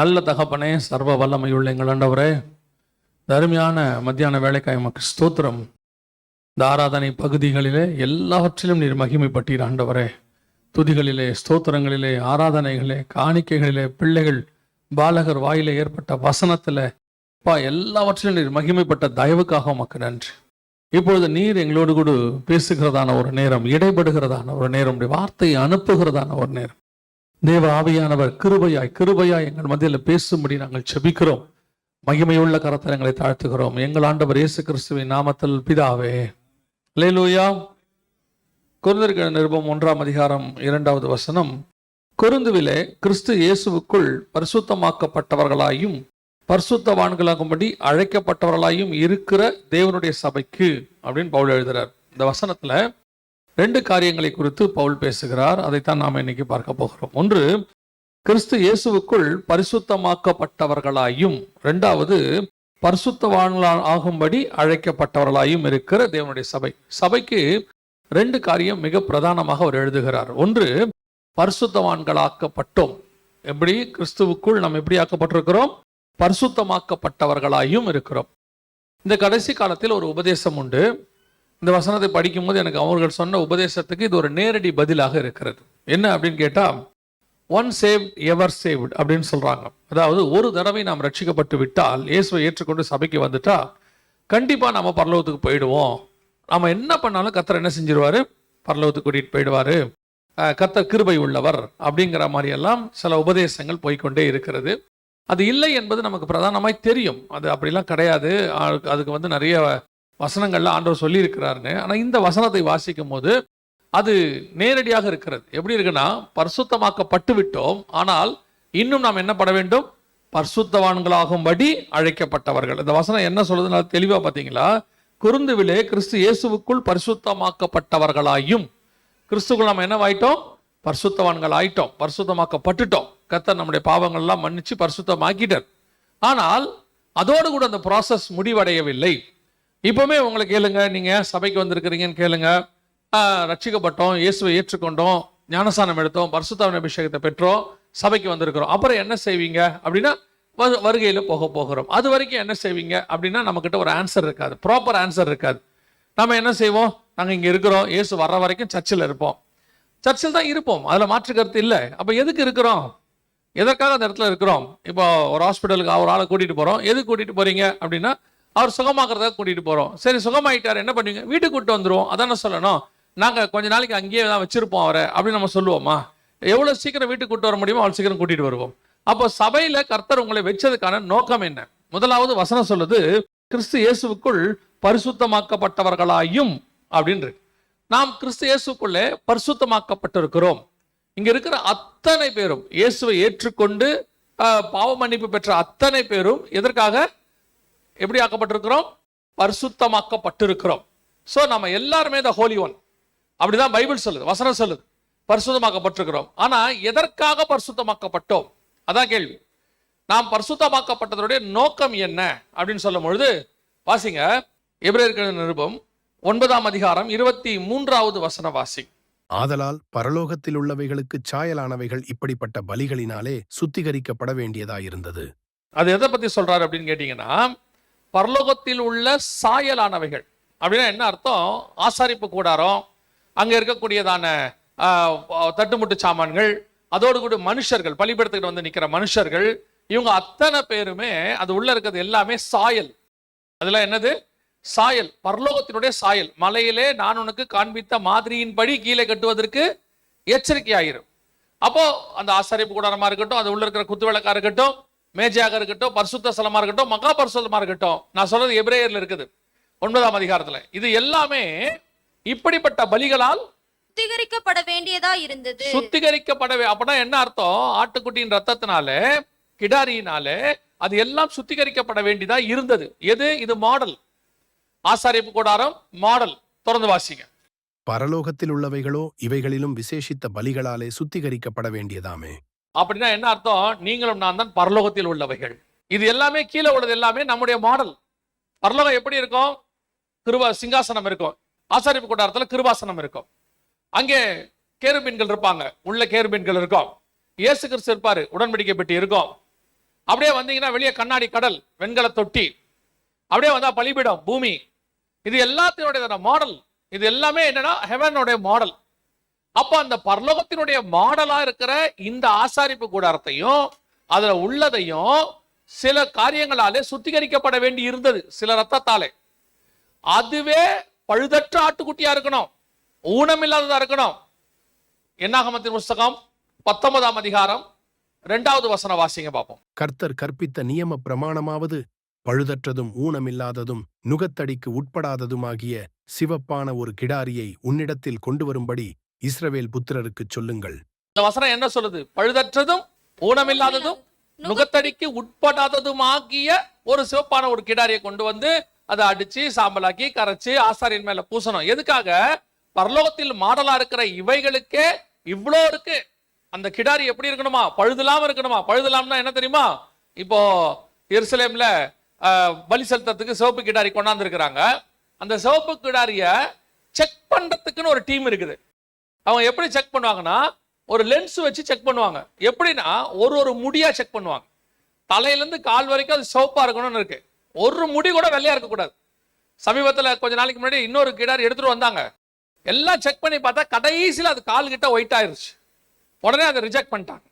நல்ல தகப்பனே, சர்வ வல்லமையுள்ள எங்கள் ஆண்டவரே, அருமையான மத்தியான வேலைக்காய் உமக்கு ஸ்தோத்திரம். இந்த ஆராதனை பகுதிகளிலே எல்லாவற்றிலும் நீர் மகிமைப்பட்டீர் ஆண்டவரே. துதிகளிலே, ஸ்தோத்திரங்களிலே, ஆராதனைகளே, காணிக்கைகளிலே, பிள்ளைகள் பாலகர் வாயிலே ஏற்பட்ட வசனத்தில் எல்லாவற்றிலும் நீர் மகிமைப்பட்ட தயவுக்காக உமக்கு நன்றி. இப்பொழுது நீர் எங்களோடு கூட பேசுகிறதான ஒரு நேரம், இடைபடுகிறதான ஒரு நேரம், வார்த்தையை அனுப்புகிறதான ஒரு நேரம். தேவ ஆவியானவர் கிருபையாய் எங்கள் மத்தியில் பேசும்படி நாங்கள் செபிக்கிறோம். மகிமையுள்ள கரத்தில் எங்களை தாழ்த்துகிறோம் எங்கள் ஆண்டவர் இயேசு கிறிஸ்துவின் நாமத்தில் பிதாவே. அல்லேலூயா. கொரிந்தியர் நிருபம் 1ஆம் அதிகாரம் 2வது வசனம். கொரிந்துவிலே கிறிஸ்து இயேசுவுக்குள் பரிசுத்தமாக்கப்பட்டவர்களாயும் பரிசுத்தவான்களாகும்படி அழைக்கப்பட்டவர்களாயும் இருக்கிற தேவனுடைய சபைக்கு அப்படின்னு பவுல் எழுதுறார். இந்த வசனத்துல 2 காரியங்களை குறித்து பவுல் பேசுகிறார். அதைத்தான் நாம் இன்னைக்கு பார்க்க போகிறோம். ஒன்று, கிறிஸ்து இயேசுவுக்குள் பரிசுத்தமாக்கப்பட்டவர்களாயும், 2வது பரிசுத்தவான்களாகும்படி அழைக்கப்பட்டவர்களாயும் இருக்கிற தேவனுடைய சபை. சபைக்கு 2 காரியம் மிக பிரதானமாக அவர் எழுதுகிறார். ஒன்று, பரிசுத்தவான்களாக்கப்பட்டோம். எப்படி கிறிஸ்துவுக்குள் நாம் எப்படி ஆக்கப்பட்டிருக்கிறோம்? பரிசுத்தமாக்கப்பட்டவர்களாயும் இருக்கிறோம். இந்த கடைசி காலத்தில் ஒரு உபதேசம் உண்டு. இந்த வசனத்தை படிக்கும்போது எனக்கு அவர்கள் சொன்ன உபதேசத்துக்கு இது ஒரு நேரடி பதிலாக இருக்கிறது. என்ன அப்படின்னு கேட்டா, ஒன் சேவ்ட் எவர் சேவ்ட் அப்படின்னு சொல்றாங்க. அதாவது ஒரு தடவை நாம் ரட்சிக்கப்பட்டு விட்டால், இயேசுவை ஏற்றுக்கொண்டு சபைக்கு வந்துட்டா கண்டிப்பா நம்ம பரலோகத்துக்கு போயிடுவோம். நம்ம என்ன பண்ணாலும் கர்த்தர் என்ன செஞ்சிருவாரு? பரலோகத்துக்கு கூட்டிட்டு போயிடுவாரு. கர்த்தர் கிருபை உள்ளவர் அப்படிங்கிற மாதிரி எல்லாம் சில உபதேசங்கள் போய்கொண்டே இருக்கிறது. அது இல்லை என்பது நமக்கு பிரதானமாய் தெரியும். அது அப்படிலாம் கிடையாது. அதுக்கு நிறைய வசனங்கள்ல ஆண்டவர் சொல்லி இருக்கிறாருன்னு. ஆனா இந்த வசனத்தை வாசிக்கும் போது அது நேரடியாக இருக்கிறது. எப்படி இருக்குன்னா, பரிசுத்தமாக்கப்பட்டு விட்டோம், ஆனால் இன்னும் நாம் என்ன பட வேண்டும்? பரிசுத்தவான்களாகும்படி அழைக்கப்பட்டவர்கள். இந்த வசனம் என்ன சொல்லுதுன்னா தெளிவா பார்த்தீங்களா? கொரிந்துவிலே கிறிஸ்து இயேசுவுக்குள் பரிசுத்தமாக்கப்பட்டவர்களாயும், கிறிஸ்துக்குள் நாம் என்னவாயிட்டோம்? பரிசுத்தவான்கள் ஆயிட்டோம், பரிசுத்தமாக்கப்பட்டுட்டோம். கர்த்தர் நம்முடைய பாவங்கள்லாம் மன்னிச்சு பரிசுத்தமாக்கிட்டார். ஆனால் அதோடு கூட அந்த ப்ராசஸ் முடிவடையவில்லை. இப்பவுமே உங்களை கேளுங்க, நீங்க சபைக்கு வந்திருக்கிறீங்கன்னு கேளுங்க. ரட்சிக்கப்பட்டோம், இயேசுவை ஏற்றுக்கொண்டோம், ஞானஸ்நானம் எடுத்தோம், பரிசுத்தாவின் அபிஷேகத்தை பெற்றோம், சபைக்கு வந்திருக்கிறோம். அப்புறம் என்ன செய்வீங்க அப்படின்னா, வருகையில போகிறோம். அது வரைக்கும் என்ன செய்வீங்க அப்படின்னா, நம்மக்கிட்ட ஒரு ஆன்சர் இருக்காது, ப்ராப்பர் ஆன்சர் இருக்காது. நம்ம என்ன செய்வோம்? நாங்கள் இங்கே இருக்கிறோம், இயேசு வர்ற வரைக்கும் சர்ச்சில் இருப்போம். சர்ச்சில் தான் இருப்போம், அதில் மாற்று கருத்து இல்லை. அப்போ எதுக்கு இருக்கிறோம்? எதற்காக அந்த இடத்துல இருக்கிறோம்? இப்போ ஒரு ஹாஸ்பிட்டலுக்கு ஒரு ஆளை கூட்டிகிட்டு போகிறோம். எதுக்கு கூட்டிகிட்டு போகிறீங்க அப்படின்னா, அவர் சுகமாக்குறதுக்காக கூட்டிகிட்டு போகிறோம். சரி, சுகமாயிட்டார், என்ன பண்ணுவீங்க? வீட்டுக்கு கூப்பிட்டு வந்துடுவோம். அதான சொல்லணும். நாங்கள் கொஞ்ச நாளைக்கு அங்கேயே தான் வச்சிருப்போம் அவரை அப்படின்னு நம்ம சொல்லுவோமா? எவ்வளோ சீக்கிரம் வீட்டுக்கு கூப்பிட்டு வர முடியுமோ அவ்வளோ சீக்கிரம் கூட்டிகிட்டு வருவோம். அப்போ சபையில் கர்த்தர் உங்களை வச்சதுக்கான நோக்கம் என்ன? முதலாவது வசனம் சொல்லுது, கிறிஸ்து இயேசுவுக்குள் பரிசுத்தமாக்கப்பட்டவர்களாயும் அப்படின்னு. நாம் கிறிஸ்து இயேசுக்குள்ளே பரிசுத்தமாக்கப்பட்டிருக்கிறோம். இங்க இருக்கிற அத்தனை பேரும் இயேசுவை ஏற்றுக்கொண்டு பாவ மன்னிப்பு பெற்ற அத்தனை பேரும் எதற்காக எப்படி ஆக்கப்பட்டிருக்கிறோம்? பரிசுத்தமாக்கப்பட்டிருக்கிறோம். சோ நம்ம எல்லாருமே த ஹோலி ஒன், அப்படிதான் பைபிள் சொல்லுது, வசனம் சொல்லுது. பரிசுத்தமாக்கப்பட்டிருக்கிறோம். ஆனா எதற்காக பரிசுத்தமாக்கப்பட்டோம்? அதான் கேள்வி. நாம் பரிசுத்தமாக்கப்பட்டதனுடைய நோக்கம் என்ன அப்படின்னு சொல்லும் பொழுது வாசிங்க, எபிரேயர் நிருபம் 9ஆம் அதிகாரம் 23வது வசனம் வாசி. ஆதலால் பரலோகத்தில் உள்ளவைகளுக்கு சாயலானவைகள் இப்படிப்பட்ட பலிகளினாலே சுத்திகரிக்கப்பட வேண்டியதாயிருந்தது. அது எதை பத்தி சொல்றாரு அப்படின்னு கேட்டீங்கன்னா, பரலோகத்தில் உள்ள சாயலானவைகள் அப்படின்னா என்ன அர்த்தம்? ஆசாரிப்பு கூடாரம், அங்க இருக்கக்கூடியதான தட்டுமுட்டு சாமான்கள், அதோடு கூட மனுஷர்கள், பலிபீடத்துக்கு வந்து நிக்கிற மனுஷர்கள், இவங்க அத்தனை பேருமே அது உள்ள இருக்கிறது எல்லாமே சாயல். அதுல என்னது? சாயல், பரலோகத்தினுடைய சாயல். மலையிலே நான் உனக்கு காண்பித்த மாதிரியின்படி கீழே கட்டுவதற்கு எச்சரிக்கையாயிரும். அப்போ அந்த ஆசாரிப்பு கூடாரமா இருக்கட்டும், அது உள்ள இருக்கிற குத்து விளக்கா இருக்கட்டும், மேஜையாக இருக்கட்டும், பரிசுத்த ஸ்தலமா இருக்கட்டும், மகா பரிசுத்தமா இருக்கட்டும், நான் சொல்றது எபிரேயர்ல இருக்குது 9ஆம் அதிகாரத்துல. இது எல்லாமே இப்படிப்பட்ட பலிகளால் சுத்திகரிக்கப்பட வேண்டியதா இருந்தது. சுத்திகரிக்கப்படவே அப்படின்னா என்ன அர்த்தம்? ஆட்டுக்குட்டியின் ரத்தத்தினாலே, கிடாரியினாலே அது எல்லாம் சுத்திகரிக்கப்பட வேண்டியதா இருந்தது. எது? இது மாடல். ஆசாரிப்பு கூடாரம் மாடல். தொடர்ந்து வாசிங்க. பரலோகத்தில் உள்ளவைகளோ இவைகளிலும் விசேஷித்த பலிகளாலே சுத்திகரிக்கப்பட வேண்டியதாமே. அப்படின்னா என்ன அர்த்தம்? நீங்களும் நான் தான் பரலோகத்தில் உள்ளவைகள். இது எல்லாமே கீழே உள்ளது எல்லாமே நம்முடைய மாடல். பரலோகம் எப்படி இருக்கும்? கிருபா சிங்காசனம் இருக்கும், ஆசாரிப்பு கூடாரத்துல கிருபாசனம் இருக்கும், அங்கே கேருபீன்கள் இருப்பாங்க, உள்ள கேருபீன்கள் இருக்கும், இயேசு கிறிஸ்து இருப்பாரு, உடன்படிக்கை பெட்டி இருக்கும், அப்படியே வந்தீங்கன்னா வெளியே கண்ணாடி கடல், வெண்கல தொட்டி, அப்படியே வந்தா பலிபீடம், பூமி. இது எல்லாத்தினுடைய மாடல். இது எல்லாமே என்னன்னா ஹெவனுடைய மாடல். அப்ப அந்த பரலோகத்தினுடைய மாடலா இருக்கிற இந்த ஆசாரிப்பு கூடாரத்தையும் அதுல உள்ளதையும் சில காரியங்களாலே சுத்திகரிக்கப்பட வேண்டி இருந்தது, சில ரத்தத்தாலே. அதுவே பழுதற்ற ஆட்டுக்குட்டியா இருக்கணும், ஊனமில்லாததா இருக்கணும். என்னாகமத்தின் புஸ்தகம் 19ஆம் அதிகாரம் 2வது வசனம் வாசிங்க பார்ப்போம். கர்த்தர் கற்பித்த நியம பிரமாணமாவது பழுதற்றதும் ஊனமில்லாததும் நுகத்தடிக்கு உட்படாததுமாகிய சிவப்பான ஒரு கிடாரியை உன்னிடத்தில் கொண்டு வரும்படி இஸ்ரவேல் புத்திரருக்குச் சொல்லுங்கள். இந்த வசனம் என்ன சொல்லுது? பழுதற்றதும் ஊனமில்லாததும் நுகத்தடிக்கு உட்படாததுமாகிய ஒரு சிவப்பான ஒரு கிடாரியை கொண்டு வந்து அதை அடிச்சு சாம்பலாக்கி கரைச்சு ஆசாரியன் மேல பூசணும். எதுக்காக? பரலோகத்தில் மாடலா இருக்கிற இவைகளுக்கே இவ்வளோ இருக்கு. அந்த கிடாரி எப்படி இருக்கணுமா? பழுதுலாம இருக்கணுமா? பழுதுலாம்னா என்ன தெரியுமா? இப்போ எருசலேம்ல பலி செலுத்தத்துக்கு சிவப்பு கிடாரி கொண்டாந்து இருக்கிறாங்க. அந்த சிவப்பு கிடாரிய செக் பண்றதுக்குன்னு ஒரு டீம் இருக்குது. அவங்க எப்படி செக் பண்ணுவாங்கன்னா, ஒரு லென்ஸ் வச்சு செக் பண்ணுவாங்க. எப்படின்னா ஒரு முடியா செக் பண்ணுவாங்க. தலையிலேருந்து கால் வரைக்கும் அது சிவப்பா இருக்கணும்னு இருக்கு. ஒரு முடி கூட வெள்ளையா இருக்கக்கூடாது. சமீபத்தில் கொஞ்ச நாளைக்கு முன்னாடி இன்னொரு கிடாரி எடுத்துட்டு வந்தாங்க. எல்லாம் செக் பண்ணி பார்த்தா கடைசியில் அது கால் கிட்ட ஒயிட் ஆயிருச்சு. உடனே அதை ரிஜெக்ட் பண்ணிட்டாங்க.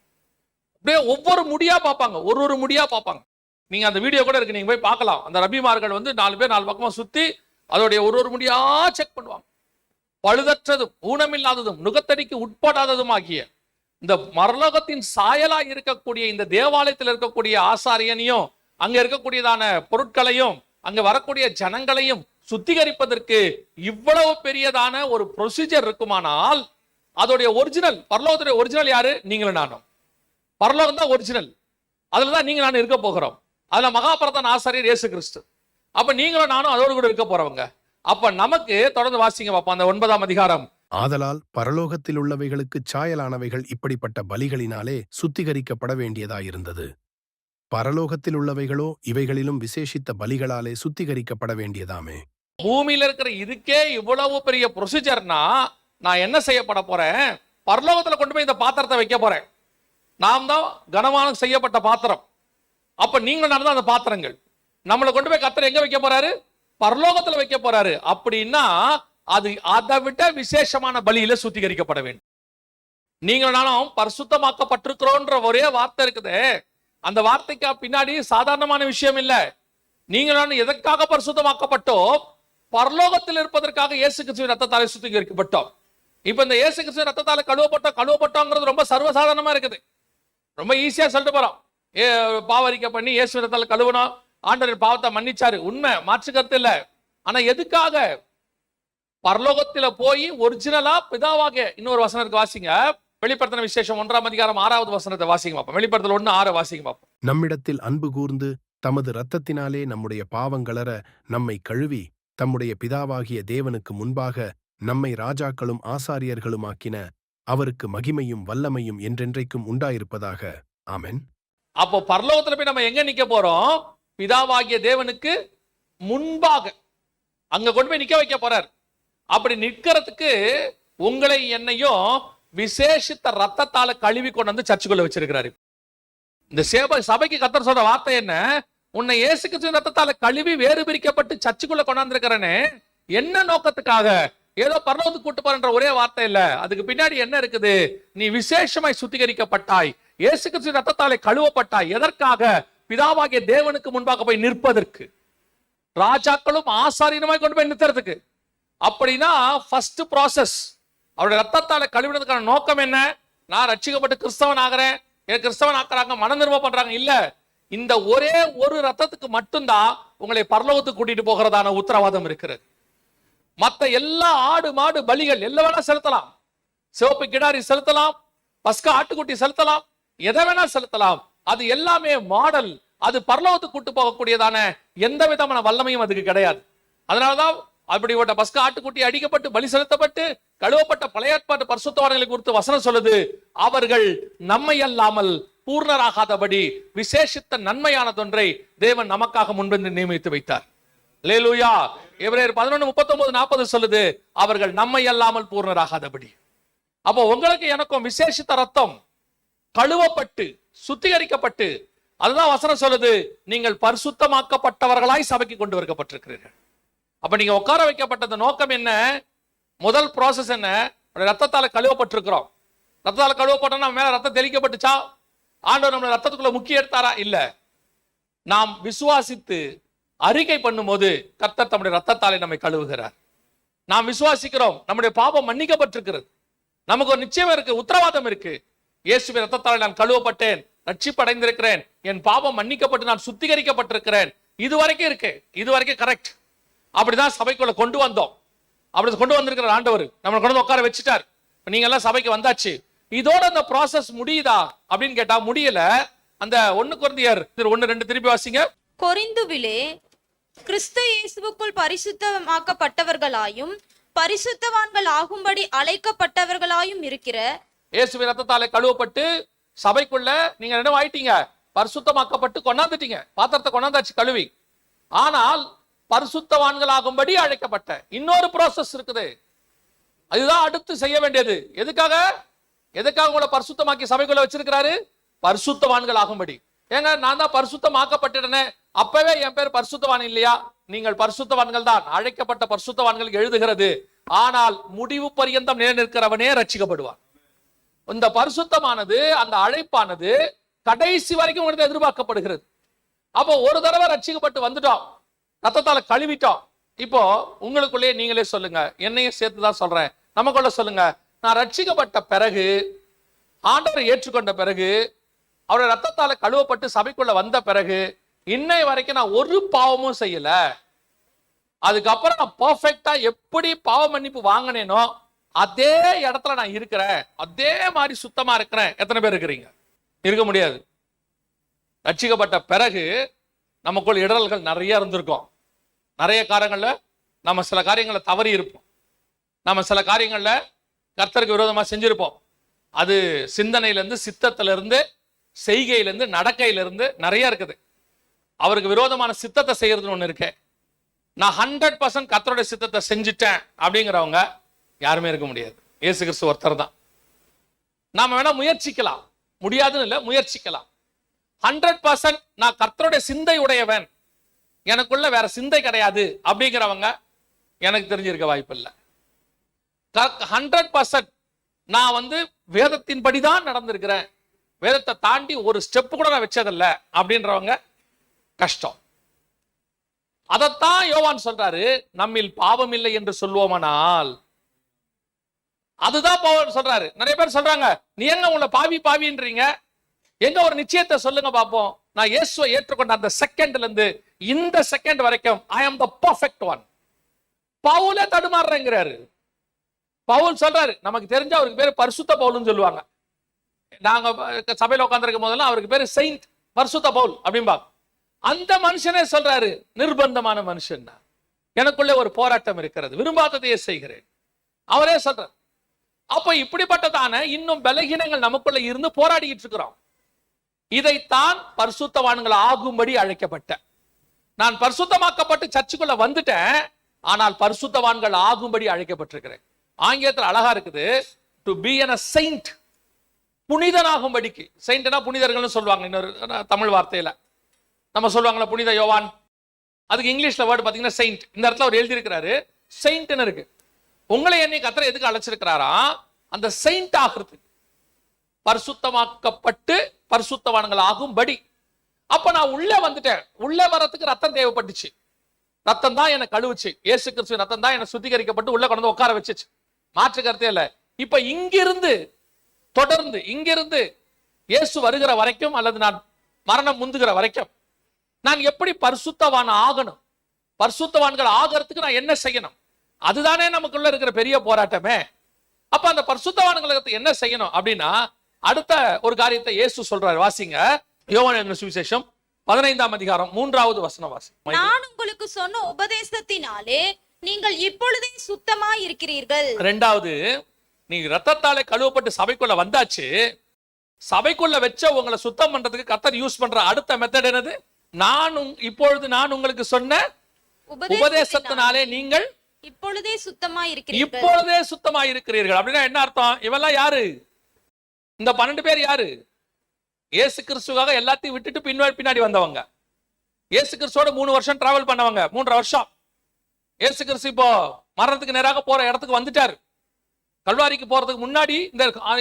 அப்படியே ஒவ்வொரு முடியா பார்ப்பாங்க, ஒரு முடியா பார்ப்பாங்க. நீங்க அந்த வீடியோ கூட இருக்கு, நீங்க போய் பார்க்கலாம். அந்த ரபிமார்கள் வந்து 4 பேர் 4 பக்கமா சுத்தி அதோடைய ஒரு முடியா செக் பண்ணுவாங்க. பழுதற்றதும் ஊனமில்லாததும் நுகத்தடிக்கு உட்படாததும் ஆகிய இந்த மரலோகத்தின் சாயலா இருக்கக்கூடிய இந்த தேவாலயத்தில் இருக்கக்கூடிய ஆசாரியனையும் அங்க இருக்கக்கூடியதான பொருட்களையும் அங்க வரக்கூடிய ஜனங்களையும் சுத்திகரிப்பதற்கு இவ்வளவு பெரியதான ஒரு ப்ரொசீஜர் இருக்குமானால், அதோடைய ஒரிஜினல், பரலோகத்துடைய ஒரிஜினல் யாரு? நீங்களும் நானும். பரலோகம் தான் ஒரிஜினல். அதுலதான் நீங்க நானும் இருக்க போகிறோம். அதுல மகாபிரதான ஆசாரியர் இயேசு கிறிஸ்து. அப்ப நீங்களும் நானும் அதோடு கூட இருக்க போறவங்க. அப்ப நமக்கு தொடர்ந்து வாசிங்க பாப்போம் அந்த 9ஆம் அதிகாரம். ஆதலால் பரலோகத்தில் உள்ளவைகளுக்குச் சாயலானவைகள் இப்படிப்பட்ட பலிகளினாலே சுத்திகரிக்கப்பட வேண்டியதாயிருந்தது. பரலோகத்தில் உள்ளவைகளோ இவைகளிலும் விசேஷித்த பலிகளாலே சுத்திகரிக்கப்பட வேண்டியதாமே. பூமியில இருக்கிற இதுக்கே இவ்வளவு பெரிய ப்ரொசீஜர்னா, நான் என்ன செய்யப்பட போறேன்? பரலோகத்துல கொண்டு போய் இந்த பாத்திரத்தை வைக்க போறேன். நாம் தான் கனமான செய்யப்பட்ட பாத்திரம். அப்ப நீங்க நடந்த அந்த பாத்திரங்கள் நம்மளை கொண்டு போய் கர்த்தர் எங்க வைக்க போறாரு? பரலோகத்துல வைக்க போறாரு. அப்படின்னா அது அதை விட விசேஷமான பலியில சுத்திகரிக்கப்பட வேண்டும். நீங்களும் பரிசுத்தமாக்கப்பட்டிருக்கிறோன்ற ஒரே வார்த்தை இருக்குது. அந்த வார்த்தைக்கு பின்னாடி சாதாரணமான விஷயம் இல்ல. நீங்களும் எதற்காக பரிசுத்தமாக்கப்பட்டோம்? பரலோகத்தில் இருப்பதற்காக இயேசு கிறிஸ்துவின் ரத்தத்தாலே சுத்திகரிக்கப்பட்டோம். இப்ப இந்த இயேசு கிறிஸ்துவின் ரத்தத்தாலே கழுவப்பட்டோங்கிறது ரொம்ப சர்வசாதாரணமா இருக்குது. ரொம்ப ஈஸியா சொல்லிட்டு போறோம். பாவரிக்கை பண்ணி இயேசு ரத்தத்தாலே கழுவணும், ஆண்டவர் பாவத்தை மன்னிச்சாரு. உண்மை, மாற்று கருத்து இல்ல. ஆனா எதுக்காக? பரலோகத்துல போய் ஒரிஜினலா பிதாவாக. இன்னொரு வசனத்துக்கு வாசிங்க, வெளிப்படுத்தின விசேஷம் 1ஆம் அதிகாரம் 6வது வசனத்தை வாசிங்க பாப்போம். வெளிப்படுத்தல் 1:6 வாசிங்க பாப்போம். நம்மிடத்தில் அன்பு கூர்ந்து தமது இரத்தத்தினாலே நம்முடைய பாவங்களற நம்மை கழுவி தம்முடைய பிதாவாகிய தேவனுக்கு முன்பாக நம்மை ராஜாக்களும் ஆசாரியர்களுமாக்கின அவருக்கு மகிமையும் வல்லமையும் என்றென்றைக்கும் உண்டாயிருப்பதாக. ஆமென். அப்போ பரலோகத்துல போய் நம்ம எங்க நிக்க போறோம்? பிதாவாகிய தேவனுக்கு முன்பாக அங்க கொண்டு போய் நிக்க வைக்க போறார். அப்படி நிற்கிறதுக்கு உங்களை என்னையும் விசேஷித்த ரத்தத்தால கழுவி கொண்டு வந்து சர்ச்சுக்குள்ள வச்சிருக்கிறாரு. இந்த சபைக்கு கர்த்தர் சொல்ற வார்த்தை என்ன? உன்னை இயேசு கிறிஸ்துவின் ரத்தத்தால கழுவி வேறு பிரிக்கப்பட்டு சர்ச்சுக்குள்ள கொண்டாந்துருக்கிறனே. என்ன நோக்கத்துக்காக? ஏதோ பரலோகத்துக்கு கூட்டு போறன்ற ஒரே வார்த்தை இல்ல. அதுக்கு பின்னாடி என்ன இருக்குது? நீ விசேஷமாய் சுத்திகரிக்கப்பட்டாய், இயேசு கிறிஸ்துவின் ரத்தத்தாலே கழுவப்பட்டாய். எதற்காக? பிதாவாகிய தேவனுக்கு முன்பாக போய் நிற்பதற்கு, ராஜாக்களும் ஆசாரியனுமாய் கொண்டு போய் நிறுத்துறதுக்கு. அப்படின்னா ஃபர்ஸ்ட் ப்ராசஸ். அவருடைய ரத்தத்தால கழுவினதுக்கான நோக்கம் என்ன? நான் ரட்சிக்கப்பட்டு கிறிஸ்தவன் ஆகிறேன், எனக்கு கிறிஸ்தவன் ஆக்குறாங்க, மன நிர்வாகம் பண்றாங்க இல்ல. இந்த ஒரே ஒரு ரத்தத்துக்கு மட்டும்தான் உங்களை பரலோகத்துக்கு கூட்டிட்டு போகிறதான உத்தரவாதம் இருக்கிறது. மத்த எல்லா ஆடு மாடு பலிகள் எல்லாம் வேணா செலுத்தலாம், சிவப்பு கிடாரி செலுத்தலாம், பஸ்கா ஆட்டுக்குட்டி செலுத்தலாம், எதை வேணா செலுத்தலாம். அது எல்லாமே மாடல். அது பரலோகத்துக்கு கூட்டு போகக்கூடியதான எந்த விதமான வல்லமையும் அதுக்கு கிடையாது. அதனாலதான் அப்படிப்பட்ட பஸ்கா ஆட்டுக்குட்டி அடிக்கப்பட்டு பலி செலுத்தப்பட்டு கழுவப்பட்ட பழைய ஏற்பாட்டு பரிசுத்தவான்களை குறித்து வசனம் சொல்லுது, அவர்கள் நம்மை அல்லாமல் பூர்ணராகாதபடி விசேஷித்த நன்மையானதொன்றை தேவன் நமக்காக முன்வந்து நியமித்து வைத்தார். அல்லேலூயா. எபிரேயர் 11:39-40 சொல்லுது, அவர்கள் நம்மை அல்லாமல் பூர்ணராகாதபடி. அப்போ உங்களுக்கு எனக்கும் விசேஷித்த ரத்தம் கழுவப்பட்டு சுத்திகரிக்கப்பட்டு அதுதான் வசனம் சொல்லுது, நீங்கள் பரிசுத்தமாக்கப்பட்டவர்களாய் சபைக்கு கொண்டு வரப்பட்டிருக்கிறீர்கள். அப்ப நீங்க உட்கார வைக்கப்பட்டது நோக்கம் என்ன? முதல் ப்ராசஸ் என்ன? ரத்தத்தால கழுவப்பட்டிருக்கிறோம். ரத்தத்தால கழுவப்பட்டா நம்ம மேல ரத்தம் தெளிக்கப்பட்டுச்சா? ஆண்டவர் நம்மளை ரத்தத்துக்குள்ள முக்கிய எடுத்தாரா? இல்ல. நாம் விசுவாசித்து அறிக்கை பண்ணும்போது கர்த்தர் தம்முடைய ரத்தத்தாலே நம்மை கழுவுகிறார். நாம் விசுவாசிக்கிறோம், நம்முடைய பாவம் மன்னிக்கப்பட்டிருக்கிறது. நமக்கு ஒரு நிச்சயம் இருக்கு, உத்தரவாதம் இருக்கு. இயேசுவின் ரத்தத்தாலே நான் கழுவப்பட்டேன், ரட்சிப்படைந்திருக்கிறேன், என் பாவம் மன்னிக்கப்பட்டு நான் சுத்திகரிக்கப்பட்டிருக்கிறேன். இது வரைக்கும் இருக்கு, இது வரைக்கும் கரெக்ட். அப்படிதான் சபைக்குள்ள கொண்டு வந்தோம். அப்படி கொண்டு வந்திருக்கிற ஆண்டவர் நம்மளை கொண்டு வந்து உட்கார வச்சுட்டார். நீங்க எல்லாம் சபைக்கு வந்தாச்சு. இதோட அந்த ப்ராசஸ் முடியுதா அப்படின்னு கேட்டா முடியல. அந்த 1 கொரிந்தியர் 1:2 திருப்பி வாசிங்க. கொரிந்துவிலே கிறிஸ்து இயேசுவுக்குள் பரிசுத்தமாக்கப்பட்டவர்களாயும் பரிசுத்தவான்கள் ஆகும்படி அழைக்கப்பட்டவர்களாயும் இருக்கிற இயேசுவின் ரத்தத்தாலே கழுவப்பட்டு சபைக்குள்ள நீங்க என்ன ஆயிட்டீங்க? பரிசுத்தமாக்கப்பட்டு கொண்டாந்துட்டீங்க. பாத்திரத்தை கொண்டாந்தாச்சு கழுவி. ஆனால் பரிசுத்தவான்களாகும்படி அழைக்கப்பட்ட இன்னொரு ப்ராசஸ் இருக்குது. அதுதான் அடுத்து செய்ய வேண்டியது. எதுக்காக உங்களை பரிசுத்தமாக்கி சபைக்குள்ள வச்சிருக்கிறாரு? பரிசுத்தவான்கள் ஆகும்படி. ஏங்க, நான் தான் பரிசுத்தமாக்கப்பட்டேனே, அப்பவே என் பேர் பரிசுத்தவான் இல்லையா? நீங்கள் பரிசுத்தவான்கள் தான், அழைக்கப்பட்ட பரிசுத்தவான்களுக்கு எழுதுகிறது. ஆனால் முடிவு பரியந்தம் நிலைநிற்கிறவனே ரட்சிக்கப்படுவான். இந்த பரிசுத்தமானது, அந்த அழைப்பானது கடைசி வரைக்கும் உங்களுக்கு எதிர்பார்க்கப்படுகிறது. அப்போ ஒரு தடவை ரட்சிக்கப்பட்டு வந்துட்டோம், ரத்தத்தால கழுவிட்டோம். இப்போ உங்களுக்குள்ளே நீங்களே சொல்லுங்க, என்னையும் சேர்த்துதான் சொல்றேன், நமக்குள்ள சொல்லுங்க. நான் ரட்சிக்கப்பட்ட பிறகு, ஆண்டவரை ஏற்றுக்கொண்ட பிறகு, அவருடைய ரத்தத்தால கழுவப்பட்டு சபைக்குள்ள வந்த பிறகு இன்னை வரைக்கும் நான் ஒரு பாவமும் செய்யல. அதுக்கப்புறம் நான் பர்ஃபெக்டா எப்படி பாவ மன்னிப்பு வாங்கினேனோ அதே இடத்துல நான் இருக்கிறேன், அதே மாதிரி சுத்தமா இருக்கிறேன். எத்தனை பேர் இருக்கிறீங்க? இருக்க முடியாது. ரட்சிக்கப்பட்ட பிறகு நமக்குள் இடரல்கள் நிறைய இருந்திருக்கும். நிறைய காரியங்கள்ல நம்ம சில காரியங்களை தவறி இருப்போம். நம்ம சில காரியங்கள்ல கர்த்தருக்கு விரோதமா செஞ்சிருப்போம். அது சிந்தனையிலிருந்து, சித்தத்திலிருந்து, செய்கையிலிருந்து, நடக்கையிலிருந்து நிறைய இருக்குது. அவருக்கு விரோதமான சித்தத்தை செய்யறதுன்னு ஒண்ணு இருக்கு. நான் 100% கர்த்தருடைய சித்தத்தை செஞ்சுட்டேன் அப்படிங்கிறவங்க யாருமே இருக்க முடியாது. இயேசு கிறிஸ்து ஒருத்தர் தான். நாம வேணா முயற்சிக்கலாம், முடியாதுன்னு இல்லை, முயற்சிக்கலாம். 100% நான் கர்த்தருடைய சிந்தை உடையவன், எனக்குள்ள வேற சிந்தை கிடையாது அப்படிங்கிறவங்க எனக்கு தெரிஞ்சிருக்க வாய்ப்பு இல்லை. 100% நான் வேதத்தின்படிதான் நடந்திருக்கிறேன், வேதத்தை தாண்டி ஒரு ஸ்டெப் கூட நான் வச்சதில்லை அப்படின்றவங்க கஷ்டம். அதைத்தான் யோவான் சொல்றாரு, நம்மில் பாவம் இல்லை என்று சொல்லுவோமானால். அதுதான் பவுல் சொல்றாரு. நிறைய பேர் சொல்றாங்க, நீ எங்க உங்களை பாவின்றீங்க, எங்க ஒரு நிச்சயத்தை சொல்லுங்க பாப்போம். நான் இயேசுவை ஏற்றுக்கொண்ட அந்த செகண்ட்ல இருந்து இந்த செகண்ட் வரைக்கும் ஐ ஆம் த பெர்ஃபெக்ட் ஒன். பவுலே தடுமாறுறேங்கிறாரு. பவுல் சொல்றாரு, நமக்கு தெரிஞ்ச அவருக்கு பேரு பரிசுத்த பவுல்னு சொல்லுவாங்க. நாங்க சபையில உட்கார்ந்திருக்கும் போதெல்லாம் அவருக்கு பேரு செயின்ட் பரிசுத்த பவுல் அப்படிம்பாங்க. அந்த மனுஷனே சொல்றாரு, நிர்பந்தமான மனுஷன், எனக்குள்ளே ஒரு போராட்டம் இருக்கிறது, விரும்பாததையே செய்கிறேன். அவரே சொல்றார். அப்ப இப்படிப்பட்டதான இன்னும் பலகீனங்கள் நமக்குள்ள இருந்து போராடிட்டு இருக்கிறோம். இதைத்தான் பரிசுத்தவான்கள் ஆகும்படி அழைக்கப்பட்ட. நான் பரிசுத்தமாக்கப்பட்டு சர்ச்சுக்குள்ள வந்துட்டேன், ஆனால் பரிசுத்தவான்கள் ஆகும்படி அழைக்கப்பட்டிருக்கிறேன். ஆங்கிலத்தில் அழகா இருக்குது, டு பி a saint, புனிதனாகும்படிக்கு. செயின்ட்னா புனிதர்கள்னு சொல்லுவாங்க. இன்னொரு தமிழ் வார்த்தையில நம்ம சொல்லுவாங்களா புனித யோவான், அதுக்கு இங்கிலீஷ்ல வேர்டு பாத்தீங்கன்னா செயின்ட். இந்த இடத்துல அவர் எழுதி இருக்கிறாரு செயின்ட்னு இருக்கு. உங்களை என்னை கர்த்தர் எதுக்கு அழைச்சிருக்கிறாரா? அந்த செயின்ட் ஆகிறது, பரிசுத்தமாக்கப்பட்டு பரிசுத்தவான்கள் ஆகும்படி. அப்ப நான் உள்ள வந்துட்டேன். உள்ள வரத்துக்கு ரத்தம் தேவைப்பட்டுச்சு. ரத்தம் தான் என்னை கழுவுச்சு. இயேசு கிறிஸ்து ரத்தம் தான் என்னை சுத்திகரிக்கப்பட்டு உள்ள கொண்டு உட்கார வச்சுச்சு. மாற்று கருத்தே இல்லை. இப்ப இங்கிருந்து தொடர்ந்து இங்கிருந்து இயேசு வருகிற வரைக்கும், அல்லது நான் மரணம் முந்துகிற வரைக்கும் நான் எப்படி பரிசுத்தவான் ஆகணும்? பரிசுத்தவான்கள் ஆகிறதுக்கு நான் என்ன செய்யணும்? அதுதானே நமக்குள்ள இருக்கிற பெரிய போராட்டமே. அப்ப அந்த பரிசுத்தவான்களுக்கு என்ன செய்யணும் அப்படின்னா, அடுத்த ஒரு காரியத்தை இயேசு சொல்றாரு. வாசிங்க, யோவான் எழுதின சுவிசேஷம் 15ஆம் அதிகாரம் 3வது வசனம் வாசி. நான் உங்களுக்கு சொன்ன உபதேசத்தினாலே நீங்கள் இப்பொழுதே சுத்தமாய் இருக்கிறீர்கள். இரண்டாவது, நீங்க ரத்தத்தாலே கழுவப்பட்டு சபைக்குள்ள வந்தாச்சு. சபைக்குள்ள வச்ச உங்களை சுத்தம் பண்றதுக்கு கர்த்தர் யூஸ் பண்ற அடுத்த மெத்தட் என்னது? இப்பொழுது நான் உங்களுக்கு சொன்ன உபதேசத்தினாலே நீங்கள் இப்பொழுதே சுத்தமாய் இருக்கிறீர்கள். இப்பொழுதே சுத்தமாய் இருக்கிறீர்கள் அப்படின்னா என்ன அர்த்தம்? இவெல்லாம் யாரு? இந்த 12 பேர் யாரு? இயேசு கிறிஸ்துவாக எல்லாத்தையும் விட்டுட்டு பின்னாடி வந்தவங்க. இயேசு கிறிஸ்துவோட 3 வருஷம் டிராவல் பண்ணவங்க. 3.5 வருஷம். இயேசு கிறிஸ்து இப்போ மரணத்துக்கு நேராக போற இடத்துக்கு வந்துட்டாரு. கல்வாரிக்கு போறதுக்கு முன்னாடி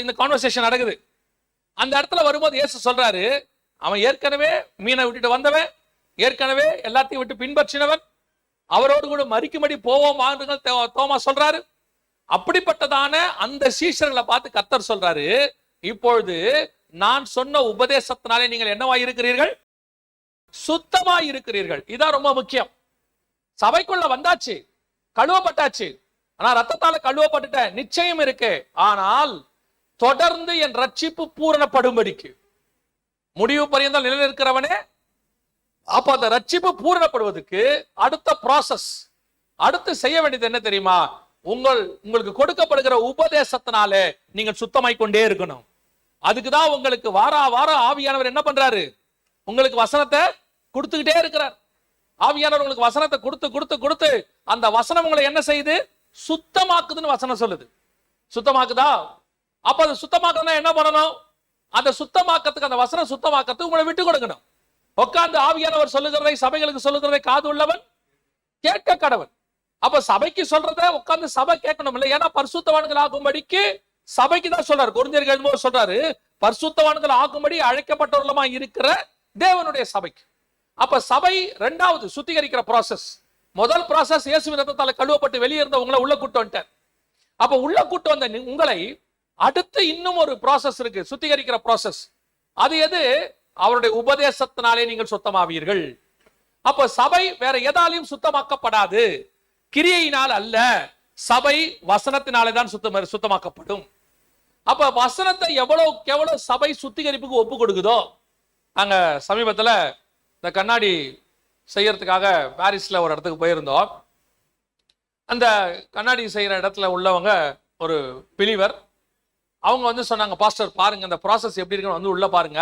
இந்த கான்வர்சேஷன் நடக்குது. அந்த இடத்துல வரும்போது இயேசு சொல்றாரு, அவன் ஏற்கனவே மீனை விட்டுட்டு வந்தவன், ஏற்கனவே எல்லாத்தையும் விட்டு பின்பற்றினவன், அவரோடு கூட மரிக்கும்படி போவோம் தோமா சொல்றாரு. அப்படிப்பட்டதான அந்த சீஷர்களை பார்த்து கர்த்தர் சொல்றாரு, இப்பொழுது நான் சொன்ன உபதேசத்தினாலே நீங்கள் என்னவாய் இருக்கிறீர்கள்? சுத்தமாய் இருக்கிறீர்கள். இதான் ரொம்ப முக்கியம். சபைக்குள்ள வந்தாச்சு, கழுவப்பட்டாச்சு. ஆனா ரத்தத்தால கழுவப்பட்டுட்ட நிச்சயம் இருக்கு. ஆனால் தொடர்ந்து என் ரட்சிப்பு பூரணப்படும்படிக்கு முடிவு பரியந்தம் நிலைநிற்கிறவனே. அப்ப அந்த ரட்சிப்பு பூரணப்படுவதற்கு அடுத்த ப்ராசஸ், அடுத்து செய்ய வேண்டியது என்ன தெரியுமா? உங்களுக்கு கொடுக்கப்படுகிற உபதேசத்தினாலே நீங்கள் சுத்தமாய் கொண்டே இருக்கணும். அதுக்குதான் உங்களுக்கு வார ஆவியானவர் என்ன பண்றாரு? உங்களுக்கு வசனத்தை கொடுத்துக்கிட்டே இருக்கிறார். ஆவியானவர் உங்களுக்கு வசனத்தை கொடுத்து அந்த வசனம் உங்களை என்ன செய்யுது? சுத்தமாக்குதுன்னு வசனம் சொல்லுது. சுத்தமாக்குதா? அப்ப அது சுத்தமாக்குதுன்னா என்ன பண்ணணும்? அந்த சுத்தமாக்கத்துக்கு, அந்த வசனம் சுத்தமாக்கத்துக்கு உங்களை விட்டு கொடுக்கணும். உட்கார்ந்து ஆவியானவர் சொல்லுகிறதை, சபைகளுக்கு சொல்லுகிறதை காது உள்ளவன் கேட்க கடவன். அப்ப சபைக்கு சொல்றத உட்கார்ந்து சபை கேட்கணும் இல்லை? ஏன்னா பரிசுத்தவான்கள் ஆகும்படிக்கு சபைக்கு தான் சொல்றாரு. கொரிந்தியர்கள் எழுதும்போது சொல்றாரு, பரிசுத்தவான்கள் ஆகும்படி அழைக்கப்பட்டவர்களுமா இருக்கிற தேவனுடைய சபைக்கு. அப்ப சபை இரண்டாவது சுத்திகரிக்கிற ப்ராசஸ். முதல் ப்ராசஸ் இயேசுவின் ரத்தத்தால கழுவப்பட்டு வெளியே இருந்த உங்களை உள்ள கூட்டு வந்துட்டார். அப்ப உள்ள கூட்டு வந்த உங்களை அடுத்து இன்னும் ஒரு ப்ராசஸ் இருக்கு, சுத்திகரிக்கிற ப்ராசஸ். அது எது? அவருடைய உபதேசத்தினாலே நீங்கள் சுத்தமாவீர்கள். அப்ப சபை வேற எதாலையும் சுத்தமாக்கப்படாது, கிரியையினால் அல்ல. சபை வசனத்தினாலே தான் சுத்தமாக்கப்படும். அப்ப வசனத்தை எவ்வளவு சபை சுத்திகரிப்புக்கு ஒப்பு கொடுக்குதோ. நாங்க சமீபத்துல இந்த கண்ணாடி செய்யறதுக்காக பாரிஸ்ல ஒரு இடத்துக்கு போயிருந்தோம். அந்த கண்ணாடி செய்யற இடத்துல உள்ளவங்க ஒரு பிலிவர், அவங்க வந்து சொன்னாங்க, பாஸ்டர் பாருங்க இந்த ப்ராசஸ் எப்படி இருக்குன்னு வந்து உள்ள பாருங்க.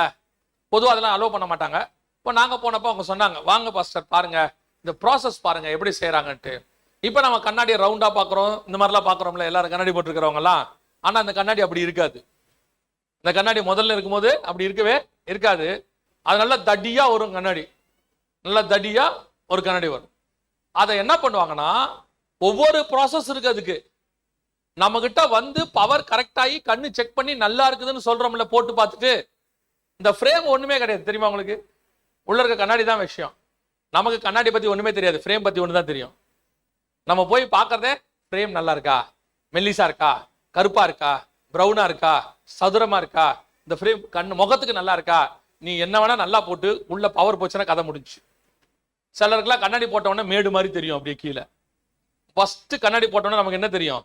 பொதுவாக அதெல்லாம் அலோவ் பண்ண மாட்டாங்க. இப்போ நாங்க போனப்போ அவங்க சொன்னாங்க, வாங்க பாஸ்டர் பாருங்க இந்த ப்ராசஸ் பாருங்க எப்படி செய்யறாங்கன்ட்டு. இப்போ நம்ம கண்ணாடியை ரவுண்டா பாக்குறோம், இந்த மாதிரிலாம் பாக்குறோம்ல, எல்லாரும் கண்ணாடி போட்டுருக்கிறவங்க எல்லாம். ஆனா அந்த கண்ணாடி அப்படி இருக்காது. இந்த கண்ணாடி முதல்ல இருக்கும்போது அப்படி இருக்கவே இருக்காது. அது நல்லா தடியா வரும் கண்ணாடி, நல்லா தடியா ஒரு கண்ணாடி வரும். அதை என்ன பண்ணுவாங்கன்னா, ஒவ்வொரு ப்ராசஸ் இருக்கு அதுக்கு. நம்ம கிட்ட வந்து பவர் கரெக்ட் ஆகி கண்ணு செக் பண்ணி நல்லா இருக்குதுன்னு சொல்றோம்ல, போட்டு பார்த்துட்டு இந்த ஃப்ரேம் ஒண்ணுமே கிடையாது. தெரியுமா உங்களுக்கு? உள்ள இருக்க கண்ணாடி தான் விஷயம். நமக்கு கண்ணாடி பத்தி ஒண்ணுமே தெரியாது, ஃப்ரேம் பத்தி ஒன்று தான் தெரியும். நம்ம போய் பார்க்கறதே ஃப்ரேம் நல்லா இருக்கா, மெல்லிசா இருக்கா, கருப்பா இருக்கா, பிரவுனா இருக்கா, சதுரமா இருக்கா, இந்த ஃப்ரேம் கண்ணு முகத்துக்கு நல்லா இருக்கா. நீ என்ன வேணா நல்லா போட்டு உள்ள பவர் போச்சுன்னா கதை முடிஞ்சு. சிலருக்குலாம் கண்ணாடி போட்டவொடனே மேடு மாதிரி தெரியும் அப்படியே கீழே. ஃபர்ஸ்ட் கண்ணாடி போட்டோன்னா நமக்கு என்ன தெரியும்?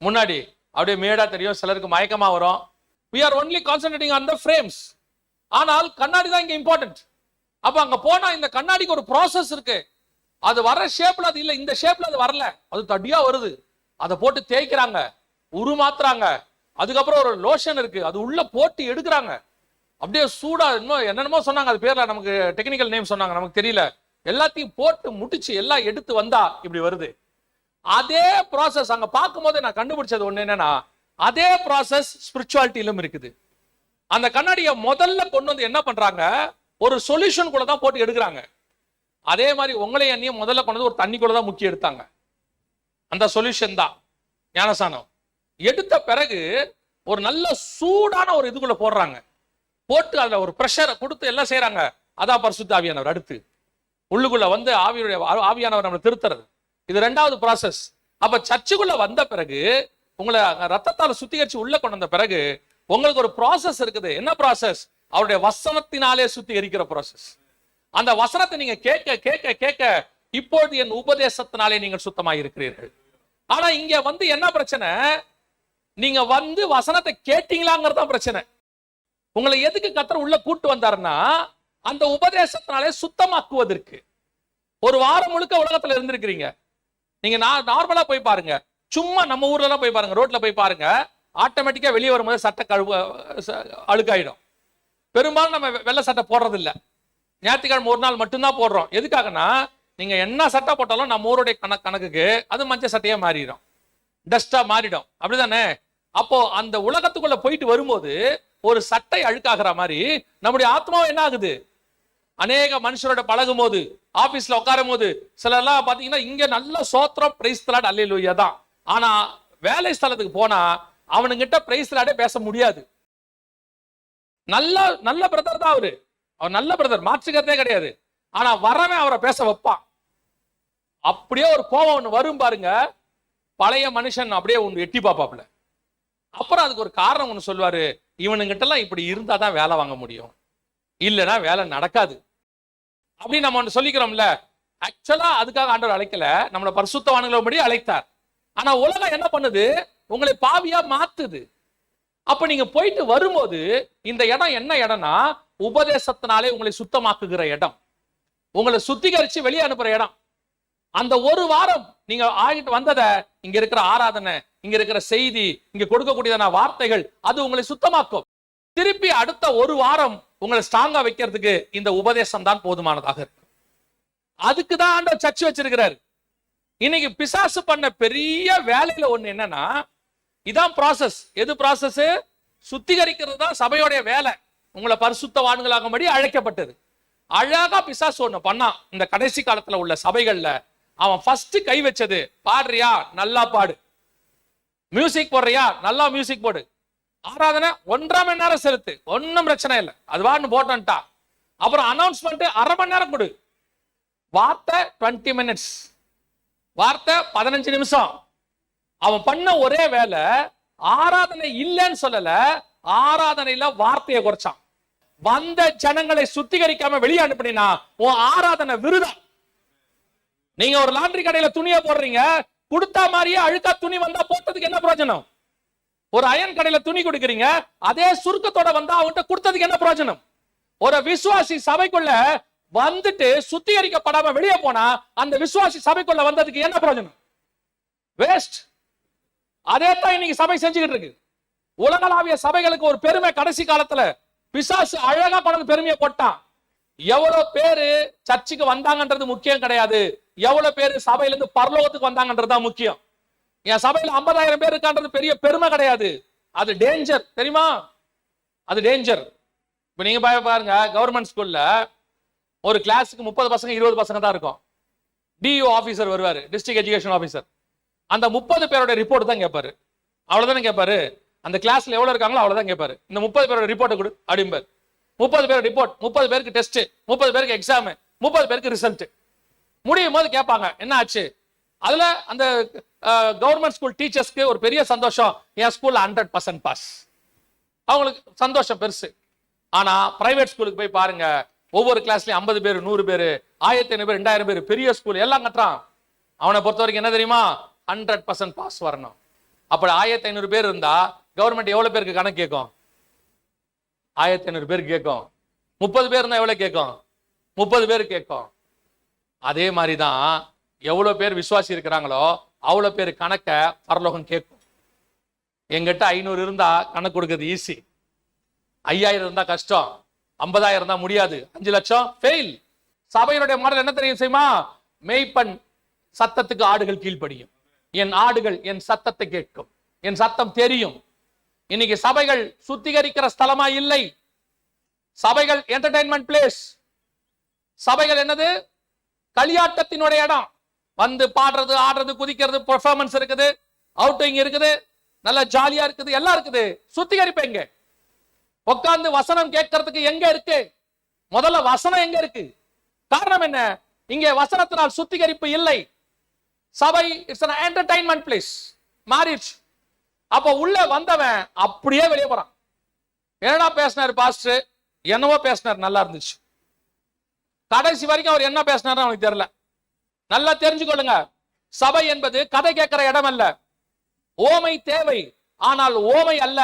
முன்னாடி அப்படியே மேடா தெரியும், சிலருக்கு மயக்கமா வரும். we are only concentrating on the frames. ஆனால் கண்ணாடி தான் இங்க இம்பார்ட்டன்ட். அப்ப அங்க போனா இந்த கண்ணாடிக்கு ஒரு ப்ராசஸ் இருக்கு. அது வர ஷேப்ல அது இல்ல, இந்த ஷேப்ல அது வரல, அது தடியா வருது. அதை போட்டு தேய்க்கிறாங்க, உருமாத்துறாங்க. அதுக்கப்புறம் ஒரு லோஷன் இருக்கு, அது உள்ள போட்டு எடுக்கிறாங்க. அப்படியே சூடா என்னென்னமோ சொன்னாங்க, அது பேர்ல நமக்கு டெக்னிக்கல் நேம் சொன்னாங்க, நமக்கு தெரியல. எல்லாத்தையும் போட்டு முடிச்சு எல்லாம் எடுத்து வந்தா இப்படி வருது. அதே ப்ராசஸ் அங்க பார்க்கும்போது நான் கண்டுபிடிச்சது ஒண்ணு என்னன்னா, அதே ப்ராசஸ் ஸ்பிரிச்சுவாலிட்டியிலும் இருக்குது. அந்த கண்ணாடியை முதல்ல கொண்டு வந்து என்ன பண்றாங்க, ஒரு சொல்யூஷன் கூட தான் போட்டு எடுக்கிறாங்க. அதே மாதிரி உங்களை எண்ணியும் முதல்ல கொண்டு வந்து ஒரு தண்ணி கூட தான் முக்கி எடுத்தாங்க. அந்த சொல்யூஷன் தான் ஞானசானம். எடுத்த பிறகு ஒரு நல்ல சூடான ஒரு இதுக்குள்ள போடுறாங்க, போட்டு அதுல ஒரு பிரஷரை கொடுத்து எல்லாம் செய்யறாங்க. அதான் பரிசுத்த ஆவியானவர் அடுத்து உள்ளுக்குள்ள வந்து ஆவியானவர் நம்மளை திருத்துறது. இது ரெண்டாவது ப்ராசஸ். அப்ப சர்ச்சுக்குள்ள வந்த பிறகு உங்களை ரத்தத்தால சுத்திகரிச்சு உள்ள கொண்டு வந்த பிறகு உங்களுக்கு ஒரு ப்ராசஸ் இருக்குது. என்ன ப்ராசஸ்? அவருடைய வசனத்தினாலே சுத்திகரிக்கிற ப்ராசஸ். அந்த வசனத்தை நீங்க கேட்க கேட்க கேட்க இப்பொழுது என் உபதேசத்தினாலே நீங்கள் சுத்தமாக இருக்கிறீர்கள். ஆனா இங்க வந்து என்ன பிரச்சனை? நீங்க வந்து வசனத்தை கேட்டீங்களாங்கிறது தான் பிரச்சனை. உங்களை எதுக்கு கர்த்தர் உள்ள கூட்டு வந்தாருன்னா, அந்த உபதேசத்தினாலே சுத்தமாக்குவதற்கு. ஒரு வாரம் முழுக்க உலகத்துல இருந்திருக்கிறீங்க. நீங்க நார்மலா போய் பாருங்க, சும்மா நம்ம ஊர்ல எல்லாம் போய் பாருங்க, ரோட்ல போய் பாருங்க, ஆட்டோமேட்டிக்கா வெளியே வரும்போது சட்டை அழுக்காயிடும். பெரும்பாலும் நம்ம வெள்ளை சட்டை போடுறது இல்ல, ஞாயிற்றுக்கிழமை ஒரு நாள் மட்டும்தான் போடுறோம். எதுக்காகனா, நீங்க என்ன சட்டை போட்டாலும் நம்ம ஊருடைய கணக்குக்கு அது மஞ்சள் சட்டையா மாறிடும், டஸ்டா மாறிடும். அப்படிதானே? அப்போ அந்த உலகத்துக்குள்ள போயிட்டு வரும்போது ஒரு சட்டை அழுக்காகிற மாதிரி நம்முடைய ஆத்மாவும் என்ன ஆகுது? அநேக மனுஷரோட பழகும் போது, ஆபீஸ்ல உட்காரும் போது, சிலர்லாம் பாத்தீங்கன்னா இங்க நல்ல சோத்திரம் பிரைஸ் தி லார்ட் அல்லேலூயா தான், ஆனா வேலை ஸ்தலத்துக்கு போனா அவனுங்கிட்ட பிரைஸ் தி லார்டே பேச முடியாது. நல்ல நல்ல பிரதர் தான் அவர் நல்ல பிரதர், மாற்றுக்கிறதே கிடையாது. ஆனா வரவன் அவரை பேச வைப்பான். அப்படியே ஒரு கோபம் ஒண்ணு வரும் பாருங்க, பழைய மனுஷன் அப்படியே ஒண்ணு எட்டி பாப்பாப்ல. அப்புறம் அதுக்கு ஒரு காரணம் ஒண்ணு சொல்லுவாரு, இவனுங்கிட்ட எல்லாம் இப்படி இருந்தாதான் வேலை வாங்க முடியும், இல்லைன்னா வேலை நடக்காது அப்படின்னு நம்ம ஒன்று சொல்லிக்கிறோம்ல. ஆக்சுவலா அதுக்காக ஆண்டவர் அழைக்கல, நம்மளை பரிசுத்தவான்களபடி அழைத்தார். ஆனா உலகம் என்ன பண்ணுது? உங்களை பாவியா மாத்துது. அப்ப நீங்க போயிட்டு வரும்போது இந்த இடம் என்ன இடம்னா, உபதேசத்தினாலே உங்களை சுத்தமாக்குகிற இடம், உங்களை சுத்திகரிச்சு வெளியே அனுப்புற இடம். அந்த ஒரு வாரம் நீங்க ஆகிட்டு வந்ததை, இங்க இருக்கிற ஆராதனை, இங்க இருக்கிற செய்தி, இங்க கொடுக்கக்கூடியதான வார்த்தைகள், அது உங்களை சுத்தமாக்கும். திருப்பி அடுத்த ஒரு வாரம் உங்களை ஸ்ட்ராங்கா வைக்கிறதுக்கு இந்த உபதேசம் தான் போதுமானதாக இருக்கு. அதுக்கு தான் ஆண்டவர் சர்ச் வச்சிருக்கிறாரு. இன்னைக்கு பிசாசு பண்ண பெரிய வேலையில ஒண்ணு என்னன்னா, இதான் ப்ராசஸ். எது ப்ராசஸ்? சுத்திகரிக்கிறது தான் சபையோடைய வேலை. உங்களை பரிசுத்தவான்களாகும்படி அழைக்கப்பட்டது. அழகா பிசாசு ஒண்ணு பண்ணான். இந்த கடைசி காலத்துல உள்ள சபைகள்ல அவன் ஃபர்ஸ்ட் கை வச்சது, பாடுறியா நல்லா பாடு, மியூசிக் போடுறியா நல்லா மியூசிக் போடு, ஆராதனை 1.5 மணி நேரம் செலுத்து, ஒன்னும் பிரச்சனை இல்லை, அது வான்னு போட்டா. அப்புறம் அனௌன்ஸ்மெண்ட் 1/2 மணி நேரம் கொடு, வார்த்தை 20 மினிட்ஸ், வார்த்தை 15 நிமிஷம். அவன் பண்ண ஒரே வேலை, ஆராதனை இல்லைன்னு சொல்லல, ஆராதனையில வார்த்தையை குறைச்சான். வந்த ஜனங்களை சுத்திகரிக்காம வெளியே அனுப்பினா உன் ஆராதனை விருதா. நீங்க ஒரு லாண்டரி கடையில துணியை போடுறீங்க, கொடுத்தா மாதிரியே அழுக்கா துணி வந்தா போட்டதுக்கு என்ன பிரயோஜனம்? ஒரு அயன் கடையில துணி கொடுக்குறீங்க, அதே சுருக்கத்தோட வந்தா அவன்கிட்ட கொடுத்ததுக்கு என்ன பிரயோஜனம்? ஒரு விசுவாசி சபைக்குள்ள வந்துட்டு சுத்திகரிக்கப்படாம வெளியே போனா அந்த விசுவாசி சபைக்குள்ள வந்ததுக்கு என்ன பிரயோஜனம்? வேஸ்ட். அதே தான் இன்னைக்கு சபை செஞ்சுக்கிட்டு இருக்கு. உலகளாவிய சபைகளுக்கு ஒரு பெருமை கடைசி காலத்துல பிசாசு அழகா கொண்டு பெருமையை போட்டான். எவ்வளவு பேரு சர்ச்சுக்கு வந்தாங்கன்றது முக்கியம் கிடையாது, எவ்வளவு பேரு சபையில இருந்து பரலோகத்துக்கு வந்தாங்கன்றதுதான் முக்கியம். என் சபையில 50,000 பேர் இருக்கான்றது பெரிய பெருமை கிடையாது, அது டேஞ்சர், தெரியுமா? அது டேஞ்சர். இப்ப நீங்க பாருங்க, கவர்மெண்ட் ஸ்கூல்ல ஒரு கிளாஸுக்கு 30 பசங்க 20 பசங்க தான் இருக்கும். டிஓ ஆபீசர் வருவாரு, டிஸ்ட்ரிக்ட் எஜுகேஷன் ஆபீசர். அந்த 30 பேரோட ரிப்போர்ட் தான் கேட்பாரு. அவ்வளவுதானே கேட்பாரு. அந்த கிளாஸ்ல எவ்வளவு இருக்காங்களோ அவ்வளவுதான் கேட்பாரு. இந்த 30 பேரோட ரிப்போர்ட்டை கொடு அப்படிம்பாரு. 30 பேர் ரிப்போர்ட், 30 பேருக்கு டெஸ்ட், 30 பேருக்கு எக்ஸாம், 30 பேருக்கு ரிசல்ட். முடியும் போது கேட்பாங்க என்ன ஆச்சு. அதுல அந்த கவர்மெண்ட் ஸ்கூல் டீச்சர்ஸ்க்கு ஒரு பெரிய சந்தோஷம், என் ஸ்கூல்ல 100% பாஸ், அவங்களுக்கு சந்தோஷம் பெருசு. ஆனா பிரைவேட் ஸ்கூலுக்கு போய் பாருங்க, ஒவ்வொரு கிளாஸ்லயும் 50 பேர், 100 பேர், 1500 பேர், 2000 பேர், பெரிய ஸ்கூல் எல்லாம் கட்டுறான். அவனை பொறுத்த வரைக்கும் என்ன தெரியுமா? 100% பாஸ் வரணும். அப்படி 1500 பேர் இருந்தா கவர்மெண்ட் எவ்வளவு பேருக்கு கணக்கு கேட்கும்? 1500 பேருக்கு கேட்கும். 30 பேர் இருந்தா எவ்வளவு கேட்கும்? 30 பேர் கேட்கும். அதே மாதிரிதான் எவ்வளவு பேர் விசுவாசி இருக்கிறாங்களோ அவ்வளவு பேர் கணக்க பரலோகம் கேட்கும். எங்கிட்ட 500 இருந்தா கணக்கு கொடுக்கிறது ஈஸி, 5000 இருந்தா கஷ்டம், 50,000 இருந்தா முடியாது, 5 லட்சம் ஃபெயில். சபையினுடைய மாடல் என்ன தெரியும் செய்யுமா? மேய்ப்பன் சத்தத்துக்கு ஆடுகள் கீழ்ப்படியும், என் ஆடுகள் என் சத்தத்தை கேட்கும், என் சத்தம் தெரியும். இன்னைக்கு சபைகள் சுத்திகரிக்கிற ஸ்தலமா இல்லை, சபைகள் என்டர்டைன்மெண்ட் பிளேஸ். சபைகள் என்னது? களியாட்டத்தினுடைய இடம். வந்து பாடுறது, ஆடுறது, குதிக்கிறது, பெர்ஃபார்மன்ஸ் இருக்குது, அவுட்டிங் இருக்குது, நல்ல ஜாலியா இருக்குது, எல்லாம் இருக்குது. சுத்திகரிப்பீங்க. உட்கார்ந்து வசனம் கேட்கறதுக்கு எங்க இருக்கு? முதல்ல வசனம் எங்க இருக்கு? காரணம் என்ன? இங்கே வசனத்தினால் சுத்திகரிப்பு இல்லை. சபை இட்ஸ் an entertainment place மாறிடுச்சு. அப்ப உள்ள வந்தவன் அப்படியே வெளியே போறான். என்னடா பேசினாரு பாஸ்டர்? என்னவோ பேசினார், நல்லா இருந்துச்சு. கடைசி வரைக்கும் அவர் என்ன பேசினாரு அவனுக்கு தெரியல. நல்லா தெரிஞ்சுக்கொள்ளுங்க, சபை என்பது கதை கேட்கிற இடம் அல்ல. ஓமை தேவை, ஆனால் ஓமை அல்ல.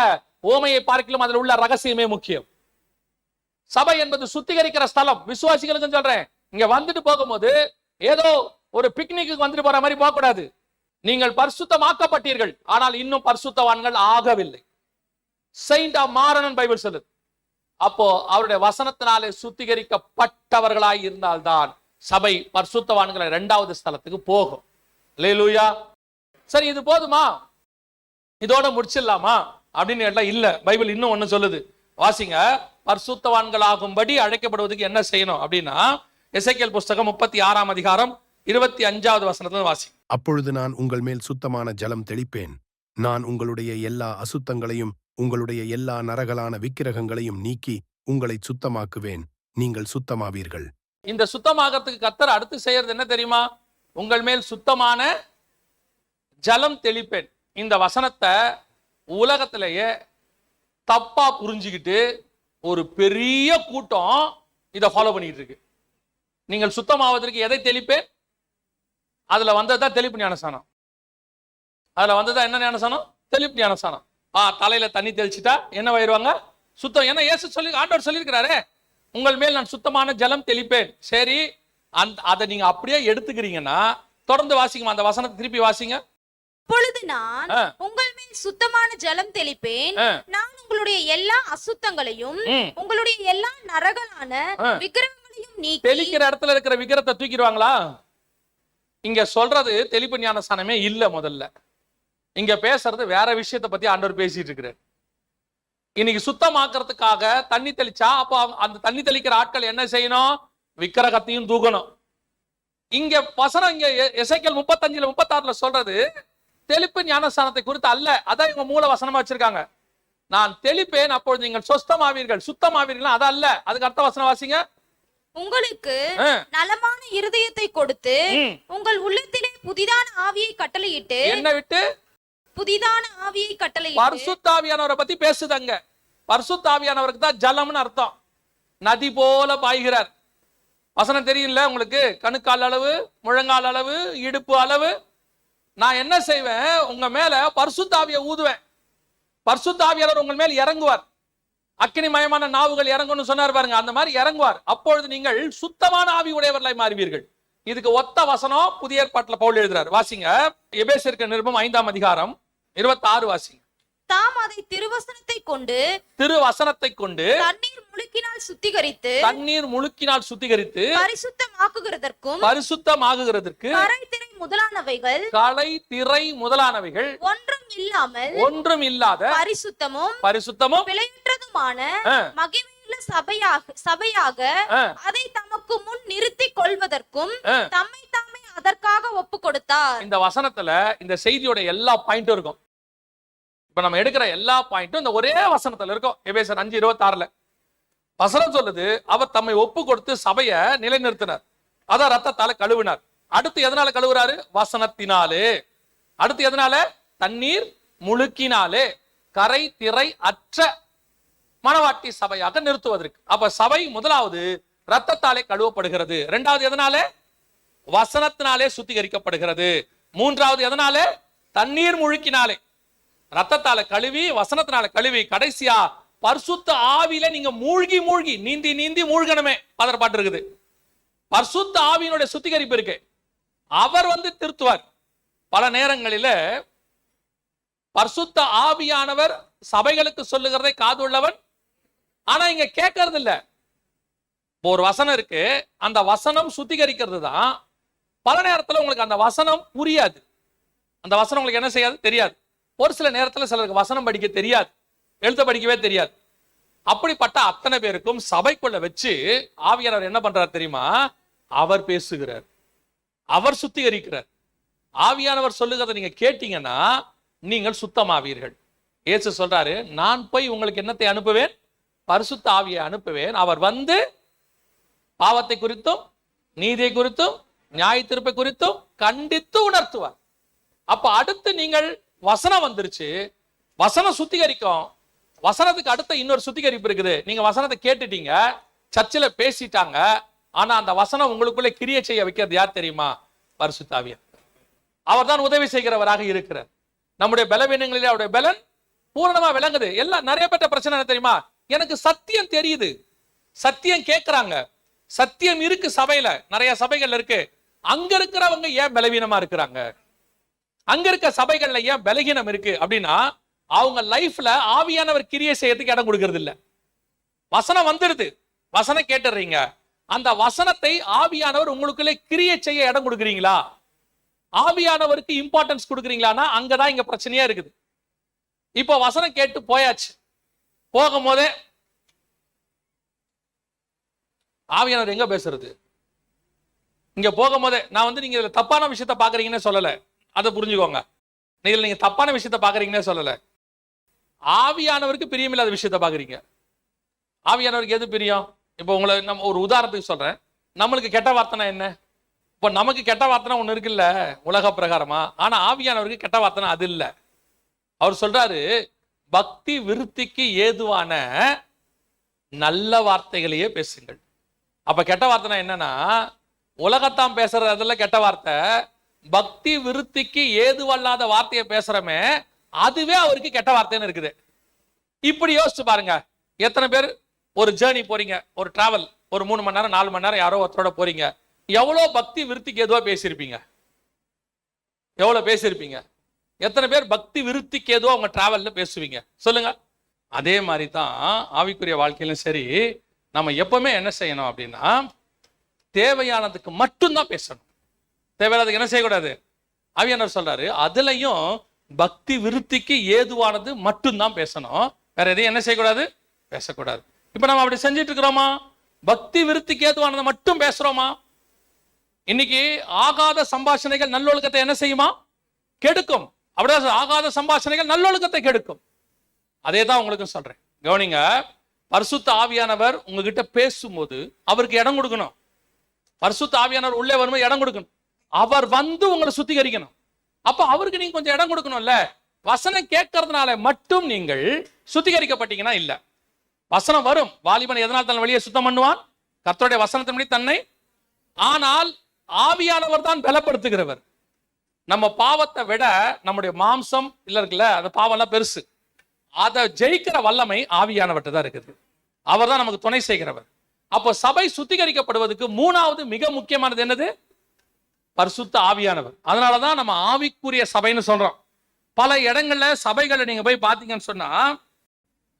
ஓமையை பார்க்கலாம் அதில் உள்ள ரகசியமே முக்கியம். சபை என்பது சுத்திகரிக்கிற ஸ்தலம். விசுவாசிகளுக்கு சொல்றேன், இங்க வந்துட்டு போகும்போது ஏதோ ஒரு பிக்னிக்கு வந்துட்டு போற மாதிரி போக கூடாது. நீங்கள் பரிசுத்தமாக்கப்பட்டீர்கள், ஆனால் இன்னும் பரிசுத்தவான்கள் ஆகவில்லை. செயின்ட் ஆஃப் மாரன் பைபிள் சொல்லுது. அப்போ அவருடைய வசனத்தினாலே சுத்திகரிக்கப்பட்டவர்களாய் இருந்தால்தான் சபை பரிசுத்தவான்களை 2வது ஸ்தலத்துக்கு போகும். அல்லேலூயா. சரி, இது போதுமா? இதோட முடிச்சிடலாமா அப்படின்னு கேட்டா இல்ல. பைபிள் இன்னும் ஒண்ணு சொல்லுது. வாசிங்க. பரிசுத்தவான்களாகும்படி அழைக்கப்படுவதற்கு என்ன செய்யணும் அப்படின்னா, எசேக்கியேல் புஸ்தகம் 36ஆம் அதிகாரம் 25வது வசனத்துல வாசி. அப்பொழுது நான் உங்கள் மேல் சுத்தமான ஜலம் தெளிப்பேன். நான் உங்களுடைய எல்லா அசுத்தங்களையும் உங்களுடைய எல்லா நரகலான விக்கிரகங்களையும் நீக்கி உங்களை சுத்தமாக்குவேன். நீங்கள் சுத்தமாவீர்கள். இந்த சுத்தமாகறதுக்கு கர்த்தர் அடுத்து செய்யறது என்ன தெரியுமா? உங்கள் மேல் சுத்தமான ஜலம் தெளிப்பேன். இந்த வசனத்தை உலகத்திலேயே தப்பா புரிஞ்சுக்கிட்டு ஒரு பெரிய கூட்டம் இதை ஃபாலோ பண்ணிட்டு இருக்கு. நீங்கள் சுத்தமாவதற்கு எதை தெளிப்பேன்? அதுல வந்ததுதான் தெளிப்பு ஞானசானம். அதுல வந்ததா என்ன ஞானசானம்? தெளிப்பு ஞானசானம். தலையில தண்ணி தெளிச்சுட்டா என்ன ஆயிடுவாங்க? சுத்தம். ஏன்னா இயேசு சொல்லி, ஆண்டவர் சொல்லியிருக்கிறாரே, உங்கள் மேல் நான் சுத்தமான ஜலம் தெளிப்பேன். சரி, அதை நீங்க அப்படியே எடுத்துக்கிறீங்கன்னா தொடர்ந்து வாசிங்க, அந்த வசனத்தை திருப்பி வாசிங்க. அப்பொழுது நான் உங்கள் மேல் சுத்தமான ஜலம் தெளிப்பேன். நான் உங்களுடைய எல்லா அசுத்தங்களையும் உங்களுடைய எல்லா நரகலான விக்கிரகங்களையும் நீக்கி. தெளிக்கிற இடத்துல இருக்கிற விக்கிரத்தை தூக்கிடுவாங்களா? இங்க சொல்றது தெளிப்பு ஞானசானமே இல்ல. முதல்ல இங்க பேசுறது வேற விஷயத்தை பத்தி ஆண்டவர் பேசிட்டு இருக்கிறார். இன்னைக்கு சுத்தமாக்குறதுக்காக தண்ணி தெளிச்சா, அப்போ அந்த தண்ணி தெளிக்கிற ஆட்கள் என்ன செய்யணும்? விக்கிரகத்தையும் தூக்கணும். இங்க வசனம் இங்க எசேக்கியேல் 35 36 சொல்றது தெளிப்பு ஞானஸ்தானத்தை குறித்து அல்ல. அதான் இவங்க மூல வசனமா வச்சிருக்காங்க. நான் தெளிப்பேன், அப்பொழுது நீங்கள் சொஸ்தமாவீர்கள், சுத்தமாவீர்கள். அது அல்ல. அதுக்கு அர்த்த வசனம் வாசிங்க. உங்களுக்கு நலமான இருதயத்தை கொடுத்து உங்கள் உள்ளத்திலே புதிதான ஆவியை கட்டளையிட்டு. என்ன விட்டு? புதிதான ஆவியை கட்டளையிட்டு. பரிசுத்த ஆவியானவரை பத்தி பேசுதங்க. பரிசுத்த ஆவியானவருக்கு தான் ஜலம்னு அர்த்தம். நதி போல பாய்கிறார். வசனம் தெரியல உங்களுக்கு? கணுக்கால் அளவு, முழங்கால் அளவு, இடுப்பு அளவு. நான் என்ன செய்வேன்? உங்க மேல பரிசுத்த ஆவியை ஊதுவேன். பரிசுத்த ஆவியானவர் உங்கள் மேல் இறங்குவார். அக்கினிமயமான நாவுகள் இறங்கும்னு சொன்னார் பாருங்க, அந்த மாதிரி இறங்குவார். அப்பொழுது நீங்கள் சுத்தமான ஆவி உடையவர்களாய் மாறுவீர்கள். இதுக்கு ஒத்த வசனம் புதிய ஏற்பாட்டுல பவுல் எழுதுறார். வாசிங்க, எபேசியருக்கு நிருபம் 5ஆம் அதிகாரம் 26 வாசிங்க. தாம் அதை திருவசனத்தை கொண்டு தண்ணீர் முழுக்கினால் சுத்திகரித்து பரிசுத்தமாக்குகிறதற்கு கலை திரை முதலானவைகள் ஒன்றும் இல்லாத பரிசுத்தமும் பிழையற்றதுமான மகிமையுள்ள சபையாக அதை தமக்கு முன் நிறுத்திக் கொள்வதற்கும் தம்மை தாமே அதற்காக ஒப்பு கொடுத்தார். இந்த வசனத்துல இந்த செய்தியோட எல்லா பாயிண்டும் இருக்கும். இப்ப நம்ம எடுக்கிற எல்லா பாயிண்டும் இந்த ஒரே வசனத்துல இருக்கும். எபேசியர் 5:26 வசனம் சொல்லுது, அவர் தம்மை ஒப்பு கொடுத்து சபையை நிலைநிறுத்தினார். அதான் ரத்தத்தால கழுவினார். அடுத்து எதனால கழுவுறாரு? வசனத்தினாலே. அடுத்து எதனால? தண்ணீர் முழுக்கினாலே கரை திரை அற்ற மணவாட்டி சபையாக நிறுத்துவதற்கு. அப்ப சபை முதலாவது ரத்தத்தாலே கழுவப்படுகிறது. இரண்டாவது எதனால? வசனத்தினாலே சுத்திகரிக்கப்படுகிறது. மூன்றாவது எதனால? தண்ணீர் முழுக்கினாலே. ரத்தத்தால கழுவி, வசனத்தினால கழுவி, கடைசியா பரிசுத்த ஆவியில நீங்க மூழ்கி நீந்தி மூழ்கணுமே. பாட்டு இருக்குது. பரிசுத்த ஆவியினுடைய சுத்திகரிப்பு இருக்கு. அவர் திருத்துவார். பல நேரங்களில பரிசுத்த ஆவியானவர் சபைகளுக்கு சொல்லுகிறதை காதுள்ளவன், ஆனா இங்க கேட்கறது இல்ல. ஒரு வசனம் இருக்கு, அந்த வசனம் சுத்திகரிக்கிறது தான். பல நேரத்துல உங்களுக்கு அந்த வசனம் புரியாது. அந்த வசனம் உங்களுக்கு என்ன செய்யாது? தெரியாது. ஒரு சில நேரத்துல சிலருக்கு வசனம் படிக்க தெரியாது, எழுத படிக்கவே தெரியாது. அப்படிப்பட்ட அத்தனை பேருக்கும் சபைக்குள்ள வச்சு ஆவியானவர் என்ன பண்றாரு தெரியுமா? அவர் பேசுகிறார், அவர் சுத்திகரிக்கிறார். ஆவியானவர் சொல்லுகிறத நீங்க கேட்டீங்கன்னா நீங்கள் சுத்தமாவீர்கள். இயேசு சொல்றாரு, நான் போய் உங்களுக்கு என்னத்தை அனுப்புவேன்? பரிசுத்த ஆவியை அனுப்புவேன். அவர் பாவத்தை குறித்தும் நீதியை குறித்தும் நியாய தீர்ப்பை குறித்தும் கண்டித்து உணர்த்துவார். அப்ப அடுத்து நீங்கள் வசனம் வந்துருச்சு, வசனம் சுத்திகரிக்கும். வசனத்துக்கு அடுத்த இன்னொரு சுத்திகரிப்பு இருக்குது. நீங்க வசனத்தை கேட்டுட்டீங்க, சர்ச்சில் பேசிட்டாங்க, ஆனா அந்த வசனம் உங்களுக்குள்ள கிரியை செய்ய வைக்கிறது யார் தெரியுமா? பரிசுத்த ஆவியானவர். அவர் தான் உதவி செய்கிறவராக இருக்கிறார். நம்முடைய பலவீனங்களிலே அவருடைய பலன் பூரணமா விளங்குது. எல்லாம் நிறைய பேட்ட பிரச்சனை என்ன தெரியுமா? எனக்கு சத்தியம் தெரியுது, சத்தியம் கேட்கிறாங்க, சத்தியம் இருக்கு சபையில, நிறைய சபைகள் இருக்கு. அங்க இருக்கிறவங்க ஏன் பலவீனமா இருக்கிறாங்க? அங்க இருக்க சபைகள்ல ஏன் பலகீனம் இருக்கு அப்படின்னா, அவங்க லைஃப்ல ஆவியானவர் கிரியை செய்யறதுக்கு இடம் கொடுக்கறது இல்ல. வசனம் வந்துடுது, வசனம் கேட்டுறீங்க, அந்த வசனத்தை ஆவியானவர் உங்களுக்குள்ளே கிரியை செய்ய இடம் கொடுக்குறீங்களா? ஆவியானவருக்கு இம்பார்ட்டன்ஸ் கொடுக்குறீங்களான்னா அங்கதான் இங்க பிரச்சனையா இருக்குது. இப்போ வசனம் கேட்டு போயாச்சு, போகும்போதே ஆவியானவர் எங்க பேசுறது? இங்க போகும்போதே நான் வந்து நீங்க இதுல தப்பான விஷயத்த பாக்குறீங்கன்னு சொல்லல, அதை புரிஞ்சுக்கோங்க. நீங்க தப்பான விஷயத்த பாக்குறீங்கன்னே சொல்லல. ஆவியானவருக்கு பிரியமில்லாத விஷயத்த பாக்குறீங்க. ஆவியானவருக்கு எது பிரியம்? இப்போ உங்களை நம்ம ஒரு உதாரணத்துக்கு சொல்றேன். நம்மளுக்கு கெட்ட வார்த்தைனா என்ன? இப்போ நமக்கு கெட்ட வார்த்தைனா ஒண்ணு இருக்குல்ல உலக பிரகாரமா, ஆனா ஆவியானவருக்கு கெட்ட வார்த்தைனா அது இல்ல. அவர் சொல்றாரு, பக்தி விருத்திக்கு ஏதுவான நல்ல வார்த்தைகளையே பேசுங்கள். அப்ப கெட்ட வார்த்தைனா என்னன்னா, உலகத்தான் பேசுறது அதெல்லாம் கெட்ட வார்த்தை. பக்தி விருத்திக்கு ஏதுவல்லாத வார்த்தையை பேசுறமே, அதுவே அவருக்கு கெட்ட வார்த்தைன்னு இருக்குது. இப்படி யோசிச்சு பாருங்க. எத்தனை பேர் ஒரு ஜேர்னி போறீங்க, ஒரு டிராவல், ஒரு 3 மணி நேரம் 4 மணி நேரம் யாரோ ஒருத்தரோட போறீங்க. எவ்வளவு பக்தி விருத்திக்கு ஏதுவா பேசியிருப்பீங்க? எவ்வளவு பேசியிருப்பீங்க? எத்தனை பேர் பக்தி விருத்திக்கு ஏதுவா உங்க டிராவல்ல பேசுவீங்க சொல்லுங்க. அதே மாதிரி தான் ஆவிக்குரிய வாழ்க்கையிலும் சரி, நம்ம எப்பவுமே என்ன செய்யணும் அப்படின்னா, தேவையானதுக்கு மட்டும்தான் பேசணும். தேவையானதுக்கு என்ன செய்யக்கூடாது? ஆவியானவர் சொல்றாரு, அதுலயும் பக்தி விருத்திக்கு ஏதுவானது மட்டும்தான் பேசணும். வேற எதையும் என்ன செய்யக்கூடாது? பேசக்கூடாது. இப்ப நம்ம அப்படி செஞ்சுட்டு இருக்கிறோமா? பக்தி விருத்திக்கு ஏதுவானதை மட்டும் பேசுறோமா? இன்னைக்கு ஆகாத சம்பாஷணைகள் நல்லொழுக்கத்தை என்ன செய்யுமா? கெடுக்கும். அப்படியே ஆகாத சம்பாஷணைகள் நல்லொழுக்கத்தை கெடுக்கும். அதே தான் உங்களுக்கு சொல்றேன், கவனிங்க. பரிசுத்த ஆவியானவர் உங்ககிட்ட பேசும்போது அவருக்கு இடம் கொடுக்கணும். பரிசுத்த ஆவியானவர் உள்ளே வரும்போது இடம் கொடுக்கணும். அவர் வந்து உங்களை சுத்திகரிக்கணும். அப்ப அவருக்கு நீங்க கொஞ்சம் இடம் கொடுக்கணும்ல. வசனம் கேட்கறதுனால மட்டும் நீங்கள் சுத்திகரிக்கப்பட்டீங்கன்னா இல்ல. வசனம் வரும். வாலிபன் எதனால் தன் வழியை சுத்தம் பண்ணுவான்? கர்த்தருடைய வசனத்தின்படி தன்னை. ஆனால் ஆவியானவர் தான் பலப்படுத்துகிறவர். நம்ம பாவத்தை விட நம்முடைய மாம்சம் இல்ல இருக்குல்ல, அந்த பாவம் எல்லாம் பெருசு. அதை ஜெயிக்கிற வல்லமை ஆவியானவர்கிட்ட தான் இருக்குது. அவர் தான் நமக்கு துணை செய்கிறவர். அப்போ சபை சுத்திகரிக்கப்படுவதற்கு 3வது மிக முக்கியமானது என்னது? பரிசுத்த ஆவியானவர். அதனாலதான் நம்ம ஆவிக்குரிய சபைன்னு சொல்றோம். பல இடங்கள்ல சபைகளை நீங்க போய் பாத்தீங்கன்னு சொன்னா,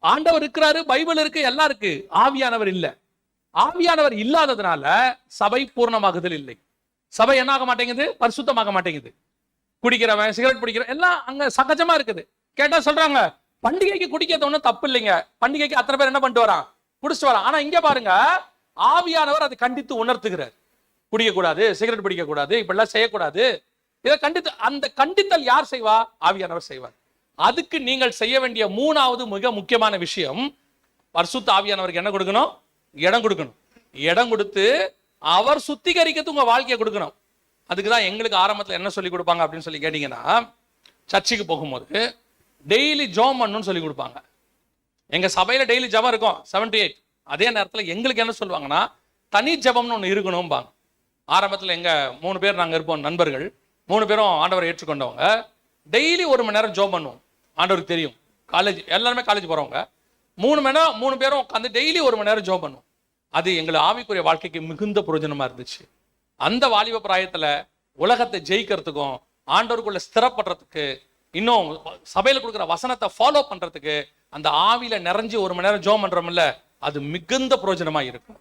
ஆண்டவர் இருக்கிறாரு, பைபிள் இருக்கு, எல்லாம் இருக்கு, ஆவியானவர் இல்ல. ஆவியானவர் இல்லாததுனால சபை பூர்ணமாகுதல் இல்லை. சபை என்ன ஆக மாட்டேங்குது? பரிசுத்தமாக மாட்டேங்குது. குடிக்கிறவன், சிகரெட் பிடிக்கிறவன் எல்லாம் அங்க சகஜமா இருக்குது. கேட்டா சொல்றாங்க, பண்டிகைக்கு குடிக்கிறது ஒண்ணும் தப்பு இல்லைங்க, பண்டிகைக்கு அத்தனை பேர் என்ன பண்ணிட்டு வரான்? குடிச்சிட்டு வரான். ஆனா இங்க பாருங்க, ஆவியானவர் அதை கண்டித்து உணர்த்துகிறார். குடிக்க கூடாது, சிகரெட் பிடிக்க கூடாது, இப்படிலாம் செய்யக்கூடாது. இதை கண்டித்து, அந்த கண்டித்தல் யார் செய்வா? ஆவியானவர் செய்வார். அதுக்கு நீங்கள் செய்ய வேண்டிய 3வது மிக முக்கியமான விஷயம், பரிசுத்த ஆவியானவருக்கு என்ன கொடுக்கணும்? இடம் கொடுக்கணும். இடம் கொடுத்து அவர் சுத்திகரிக்கிறது உங்க வாழ்க்கையை கொடுக்கணும். அதுக்குதான் எங்களுக்கு ஆரம்பத்தில் என்ன சொல்லி கொடுப்பாங்க அப்படின்னு சொல்லி கேட்டீங்கன்னா, சர்ச்சுக்கு போகும்போது டெய்லி ஜெபம் பண்ணணும்னு சொல்லி கொடுப்பாங்க. எங்க சபையில டெய்லி ஜெபம் இருக்கும் 7 to 8. அதே நேரத்தில் எங்களுக்கு என்ன சொல்லுவாங்கன்னா, தனி ஜெபம்னு ஒன்று இருக்கணும்பாங்க. ஆரம்பத்தில் எங்க 3 பேர் நாங்கள் இருப்போம் நண்பர்கள், 3 பேரும் ஆண்டவரை ஏற்றுக்கொண்டவங்க. டெய்லி 1 மணி நேரம் ஜெபம் பண்ணுவோம். ஆண்டவருக்கு தெரியும், காலேஜ் எல்லாருமே காலேஜ் போறவங்க. 3 பேரும் உட்காந்து டெய்லி 1 மணி நேரம் ஜெபம் பண்ணுவோம். அது எங்களை ஆவிக்குரிய வாழ்க்கைக்கு மிகுந்த பிரயோஜனமா இருந்துச்சு. அந்த வாலிப பிராயத்துல உலகத்தை ஜெயிக்கிறதுக்கும் ஆண்டவருக்குள்ள ஸ்திரப்படுறதுக்கு, இன்னும் சபையில கொடுக்குற வசனத்தை ஃபாலோ பண்றதுக்கு, அந்த ஆவியில நிறைஞ்சு 1 மணி நேரம் ஜெபம் பண்றோம்ல, அது மிகுந்த பிரயோஜனமா இருக்கும்.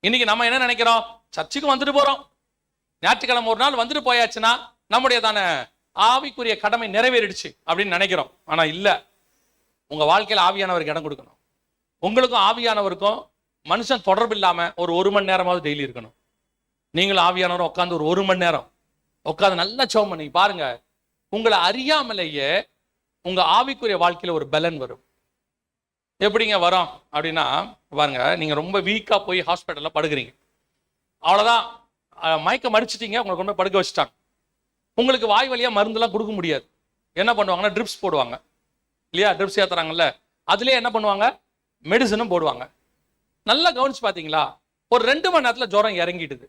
இன்னைக்கு நம்ம என்ன நினைக்கிறோம்? சர்ச்சுக்கு வந்துட்டு போறோம், ஞாயிற்றுக்கிழமை ஒரு நாள் வந்துட்டு போயாச்சுன்னா நம்முடைய தானே ஆவிக்குரிய கடமை நிறைவேறிடுச்சு அப்படின்னு நினைக்கிறோம். ஆனா இல்ல, உங்க வாழ்க்கையில ஆவியானவருக்கு இடம் கொடுக்கணும். உங்களுக்கும் ஆவியானவருக்கும் மனுஷன் தொடர்பு இல்லாம ஒரு 1 மணி நேரமாவது டெய்லி இருக்கணும். நீங்களும் ஆவியானவரும் உட்காந்து ஒரு 1 மணி நேரம் உட்காந்து நல்லா ஜெபம் பண்ணி பாருங்க. உங்களை அறியாமலேயே உங்க ஆவிக்குரிய வாழ்க்கையில ஒரு பலன் வரும். எப்படிங்க வரும் அப்படின்னா, பாருங்க, நீங்க ரொம்ப வீக்கா போய் ஹாஸ்பிட்டல்ல படுக்கிறீங்க, அவ்வளவுதான், மயக்கம் அடிச்சிட்டீங்க, உங்களை கொண்டு படுக்க வச்சுட்டாங்க. உங்களுக்கு வாய் வழியா மருந்துலாம் கொடுக்க முடியாது. என்ன பண்ணுவாங்கன்னா, ட்ரிப்ஸ் போடுவாங்க இல்லையா? ட்ரிப்ஸ் ஏத்துறாங்கல்ல, அதுலயே என்ன பண்ணுவாங்க? மெடிசனும் போடுவாங்க. நல்லா கவனிச்சு பாத்தீங்களா? ஒரு 2 மணி நேரத்துல ஜுரம் இறங்கிடுது.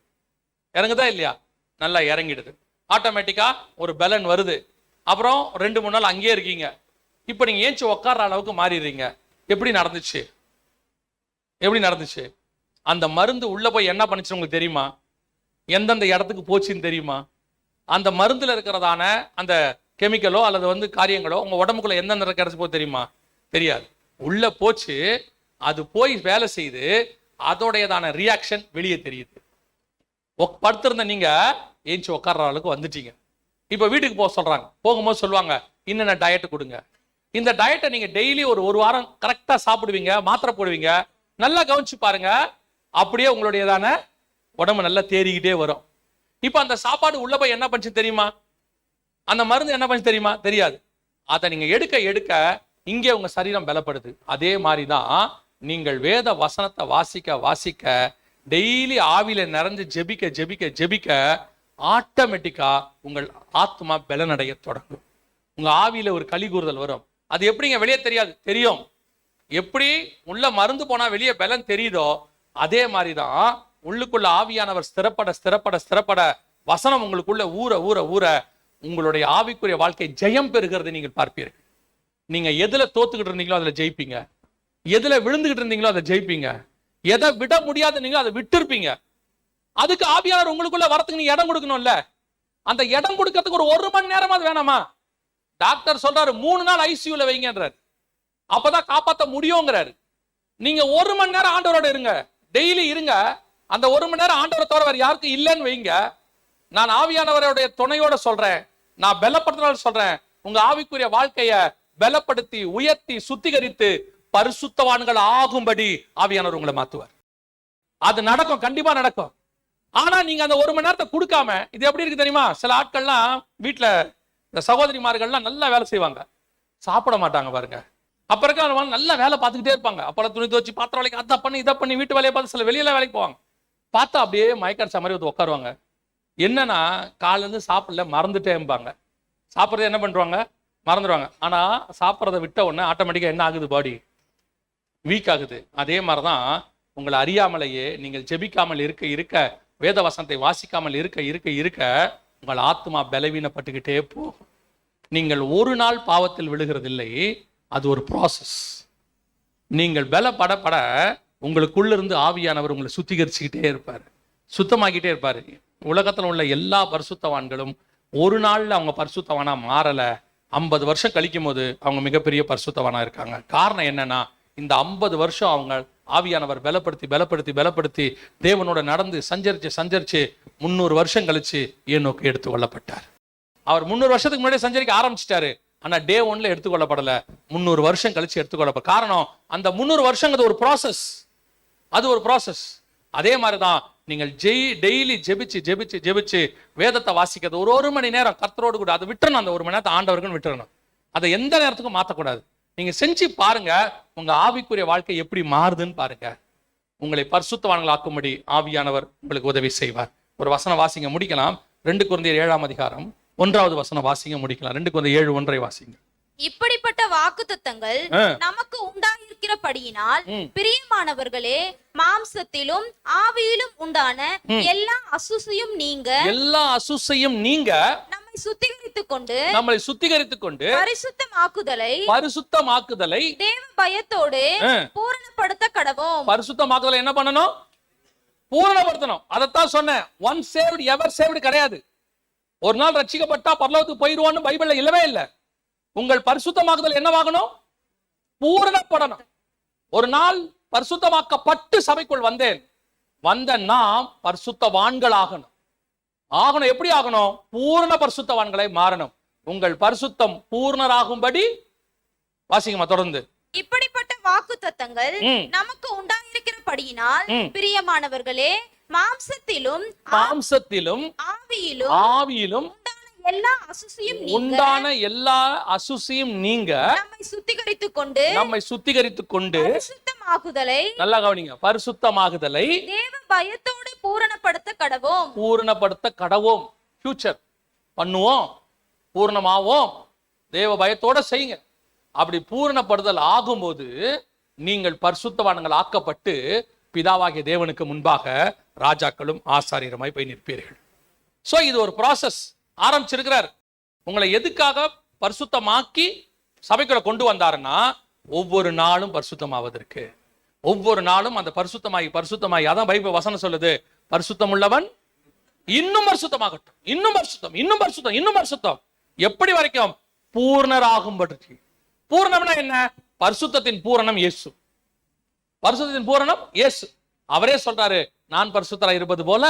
இறங்குதா இல்லையா? நல்லா இறங்கிடுது. ஆட்டோமேட்டிக்கா ஒரு பலன் வருது. அப்புறம் 2-3 நாள் அங்கேயே இருக்கீங்க. இப்ப நீங்க ஏஞ்சி உட்கார்ற அளவுக்கு மாறிடுறீங்க. எப்படி நடந்துச்சு? எப்படி நடந்துச்சு? அந்த மருந்து உள்ள போய் என்ன பண்ணுச்சு உங்களுக்கு தெரியுமா? எந்தெந்த இடத்துக்கு போச்சுன்னு தெரியுமா? அந்த மருந்துல இருக்கிறதான அந்த கெமிக்கலோ அல்லது காரியங்களோ உங்க உடம்புக்குள்ள எந்தெந்த கிடைச்சு போது தெரியுமா? தெரியாது. உள்ள போச்சு, அது போய் வேலை செய்து அதோடையதான ரியாக்ஷன் வெளியே தெரியுது. படுத்திருந்த நீங்க ஏஞ்சி உட்கார்ற அளவுக்கு வந்துட்டீங்க. இப்ப வீட்டுக்கு போக சொல்றாங்க. போகும்போது சொல்லுவாங்க, இன்னென்ன டயட் கொடுங்க. இந்த டயட்டை நீங்க டெய்லி ஒரு வாரம் கரெக்டா சாப்பிடுவீங்க, மாத்திரை போடுவீங்க. நல்லா கவனிச்சு பாருங்க, அப்படியே உங்களுடையதான உடம்பு நல்லா தேறிக்கிட்டே வரும். இப்ப அந்த சாப்பாடு உள்ள போய் என்ன பண்ணுச்சு தெரியுமா? அந்த மருந்து என்ன பண்ணுச்சு தெரியுமா? தெரியாது. அதை நீங்க எடுக்க எடுக்க இங்கே உங்க சரீரம் பலப்படுது. அதே மாதிரிதான் நீங்கள் வேத வசனத்தை வாசிக்க வாசிக்க, டெய்லி ஆவியில நிறைஞ்சு ஜெபிக்க ஜெபிக்க ஜெபிக்க, ஆட்டோமேட்டிக்கா உங்கள் ஆத்மா பலனடைய தொடங்கும். உங்க ஆவியில ஒரு களி கூறுதல் வரும். அது எப்படிங்க வெளியே தெரியாது? தெரியும். எப்படி உள்ள மருந்து போனா வெளியே பலன் தெரியுதோ, அதே மாதிரிதான் உள்ளுக்குள்ள ஆவியானவர் ஸ்திரப்பட ஸ்திரப்பட ஸ்திரப்பட, வசனம் உங்களுக்குள்ள ஊற ஊற ஊற உங்களுடைய ஆவிக்குரிய வாழ்க்கை ஜெயம் பெறுகிறது நீங்கள் பார்ப்பீர்கள். நீங்க எதுல தோத்துக்கிட்டு இருந்தீங்களோ அதுல ஜெயிப்பீங்க. எதுல விழுந்துகிட்டு இருந்தீங்களோ அதை ஜெயிப்பீங்க. எதை விட முடியாதுன்னீங்களோ அதை விட்டு இருப்பீங்க. அதுக்கு ஆவியானவர் உங்களுக்குள்ள வரத்துக்கு நீங்க இடம் கொடுக்கணும்ல. அந்த இடம் கொடுக்கறதுக்கு ஒரு மணி நேரமாவது வேணாமா? டாக்டர் சொல்றாரு 3 நாள் ஐசியூல வைங்கன்றாரு. அப்பதான் காப்பாற்ற முடியுங்கிறாரு. நீங்க 1 மணி நேரம் ஆண்டவரோட இருங்க, டெய்லி இருங்க. அந்த 1 மணி நேரம் ஆண்டவரை தவிர வேற யாருக்கும் இல்லைன்னு வைங்க. நான் ஆவியானவருடைய துணையோட சொல்றேன், நான் பலப்படுத்தினால சொல்றேன், உங்க ஆவிக்குரிய வாழ்க்கைய பலப்படுத்தி உயர்த்தி சுத்திகரித்து பரிசுத்தவான்கள் ஆகும்படி ஆவியானவர் உங்களை மாத்துவார். அது நடக்கும், கண்டிப்பா நடக்கும். ஆனா நீங்க அந்த 1 மணி நேரத்தை கொடுக்காம, இது எப்படி இருக்கு தெரியுமா? சில ஆட்கள்லாம் வீட்டுல இந்த சகோதரிமார்கள்லாம் நல்லா வேலை செய்வாங்க, சாப்பிட மாட்டாங்க பாருங்க. அப்புறம் நல்லா வேலை பார்த்துக்கிட்டே இருப்பாங்க. அப்பெல்லாம் துணி துவச்சு பாத்திரம் வேலைக்கு அதை பண்ணி இதை பண்ணி வீட்டு வேலையை பார்த்து சில வெளியில வேலைக்கு போவாங்க. பார்த்தா அப்படியே மயக்கடிச்ச மாதிரி வந்து உட்காருவாங்க. என்னன்னா காலிலேருந்து சாப்பிடல மறந்துட்டேம்பாங்க. சாப்பிட்றது என்ன பண்ணுவாங்க? மறந்துடுவாங்க. ஆனா சாப்பிட்றத விட்ட உடனே ஆட்டோமேட்டிக்கா என்ன ஆகுது? பாடி வீக் ஆகுது. அதே மாதிரிதான் உங்களை அறியாமலேயே நீங்கள் ஜெபிக்காமல் இருக்க இருக்க, வேத வசனத்தை வாசிக்காமல் இருக்க இருக்க இருக்க உங்கள் ஆத்மா பலவீனப்பட்டுக்கிட்டே போகும். நீங்கள் ஒரு நாள் பாவத்தில் விழுகிறதில்லை, அது ஒரு ப்ராசஸ். நீங்கள் பலப்படப்பட உங்களுக்குள்ள இருந்து ஆவியானவர் உங்களை சுத்திகரிச்சுக்கிட்டே இருப்பார், சுத்தமாக்கிட்டே இருப்பார். உலகத்தில் உள்ள எல்லா பரிசுத்தவான்களும் ஒரு நாள்ல அவங்க பரிசுத்தவானா மாறல, 50 வருஷம் கழிக்கும் போது அவங்க மிகப்பெரிய பரிசுத்தவானா இருக்காங்க. காரணம் என்னன்னா, இந்த 50 வருஷம் அவங்க ஆவியானவர் பலப்படுத்தி பலப்படுத்தி பலப்படுத்தி தேவனோட நடந்து சஞ்சரிச்சு சஞ்சரிச்சு 300 வருஷம் கழிச்சு ஏனோக்கு எடுத்து கொள்ளப்பட்டார். அவர் 300 வருஷத்துக்கு முன்னாடி சஞ்சரிக்க ஆரம்பிச்சிட்டாரு. ஆனா டே 1ல எடுத்துக்கொள்ளப்படல, 300 வருஷம் கழிச்சு எடுத்துக்கொள்ளப்பட. காரணம், அந்த 300 வருஷங்கிறது ஒரு ப்ராசஸ், அது ஒரு ப்ராசஸ். அதே மாதிரிதான் நீங்கள் டெய்லி ஜெபிச்சு ஜெபிச்சு ஜெபிச்சு வேதத்தை வாசிக்கிறது ஒரு மணி நேரம் கர்த்தரோடு கூட, அதை விட்டுறணும். அந்த 1 மணி நேரத்தை ஆண்டவருக்குன்னு விட்டுறணும். அதை எந்த நேரத்துக்கும் மாற்றக்கூடாது. நீங்க செஞ்சு பாருங்க, உங்க ஆவிக்குரிய வாழ்க்கை எப்படி மாறுதுன்னு பாருங்க. உங்களை பரிசுத்தவான்களாக்கும்படி ஆவியானவர் உங்களுக்கு உதவி செய்வார். ஒரு வசனம் வாசிங்க, முடிக்கலாம். 2 கொரிந்தியர் 7ஆம் அதிகாரம் 1வது வசனம் வாசிங்க, முடிக்கலாம். 2 கொரிந்தியர் 7:1 வாசிங்க. இப்படிப்பட்ட வாக்குத்தத்தங்கள் நமக்கு உண்டாயிருக்கிறபடியினால் பிரியமானவர்களே, மாம்சத்திலும் ஆவியிலும் உண்டான எல்லா அசுசையும் நீங்க நம்மை சுத்திகரித்துக் கொண்டு பரிசுத்தமாக்குதலை தேவ பயத்தோடு பூரணப்படுத்த கடவோம். பரிசுத்தமாக்குதலை என்ன பண்ணணும்? பூரணப்படுத்தணும். அதைத்தான் சொன்னேன். ஒன் சேவ்ட் எவர் சேவ்ட் கிடையாது. ஒரு நாள் ரட்சிக்கப்பட்டா பரலோகத்துக்கு போயிடுவான்னு பைபிள்ல இல்லவே இல்லை. உங்கள் பரிசுத்தமாக்குதல் என்னவாகணும்? பூரணப்படணும். ஒரு நாள் பரிசுத்தமாக்கப்பட்டு சபைக்குள் வந்த நாம் பரிசுத்தவான்கள் ஆகணும். எப்படி ஆகணும்? பூரண பரிசுத்தவான்களை மாறணும். உங்கள் பரிசுத்தம் பூர்ணராகும்படி வாசிங்கம்மா தொடர்ந்து. இப்படிப்பட்ட வாக்குத்தத்தங்கள் நமக்கு உண்டாயிருக்கிறபடியினால் பிரியமானவர்களே, மாம்சத்திலும் ஆவியிலும் உண்டான எல்லா அசுசியும் நீங்க நம்மை சுத்திகரித்துக் கொண்டு பரிசுத்தமாகுதலை, நல்லா கவனிங்க, பரிசுத்தமாகுதலை தேவ பயத்தோடு பூரணப்படுத்த கடவோம். ஃபியூச்சர் பண்ணுவோம், பூர்ணமாவோம், தேவ பயத்தோட செய்யுங்க. அப்படி பூரணப்படுதல் ஆகும்போது நீங்கள் பரிசுத்தவான்கள் ஆக்கப்பட்டு பிதாவாகிய தேவனுக்கு முன்பாக ராஜாக்களும் ஆசாரியருமாய் போய் நிற்பீர்கள். சோ இது ஒரு ப்ராசஸ் ஆரம்பிச்சிருக்கிறார். உங்களை எதுக்காக பரிசுத்தமாக்கி சபைக்குள்ள கொண்டு வந்தாருன்னா, ஒவ்வொரு நாளும் பரிசுத்தமாவதற்கு. ஒவ்வொரு நாளும் அந்த பரிசுத்தமாகி அதான் பைபிள் வசனம் சொல்லுது, பரிசுத்தம் உள்ளவன் இன்னும் பரிசுத்தமாகட்டும், இன்னும் பரிசுத்தம். எப்படி வரைக்கும்? பூர்ணராகும்படி. பூர்ணம்னா என்ன? பரிசுத்தத்தின் பூரணம் இயேசு. பரிசுத்தத்தின் பூரணம் இயேசு. அவரே சொல்றாரு, நான் பரிசுத்தராய் இருப்பது போல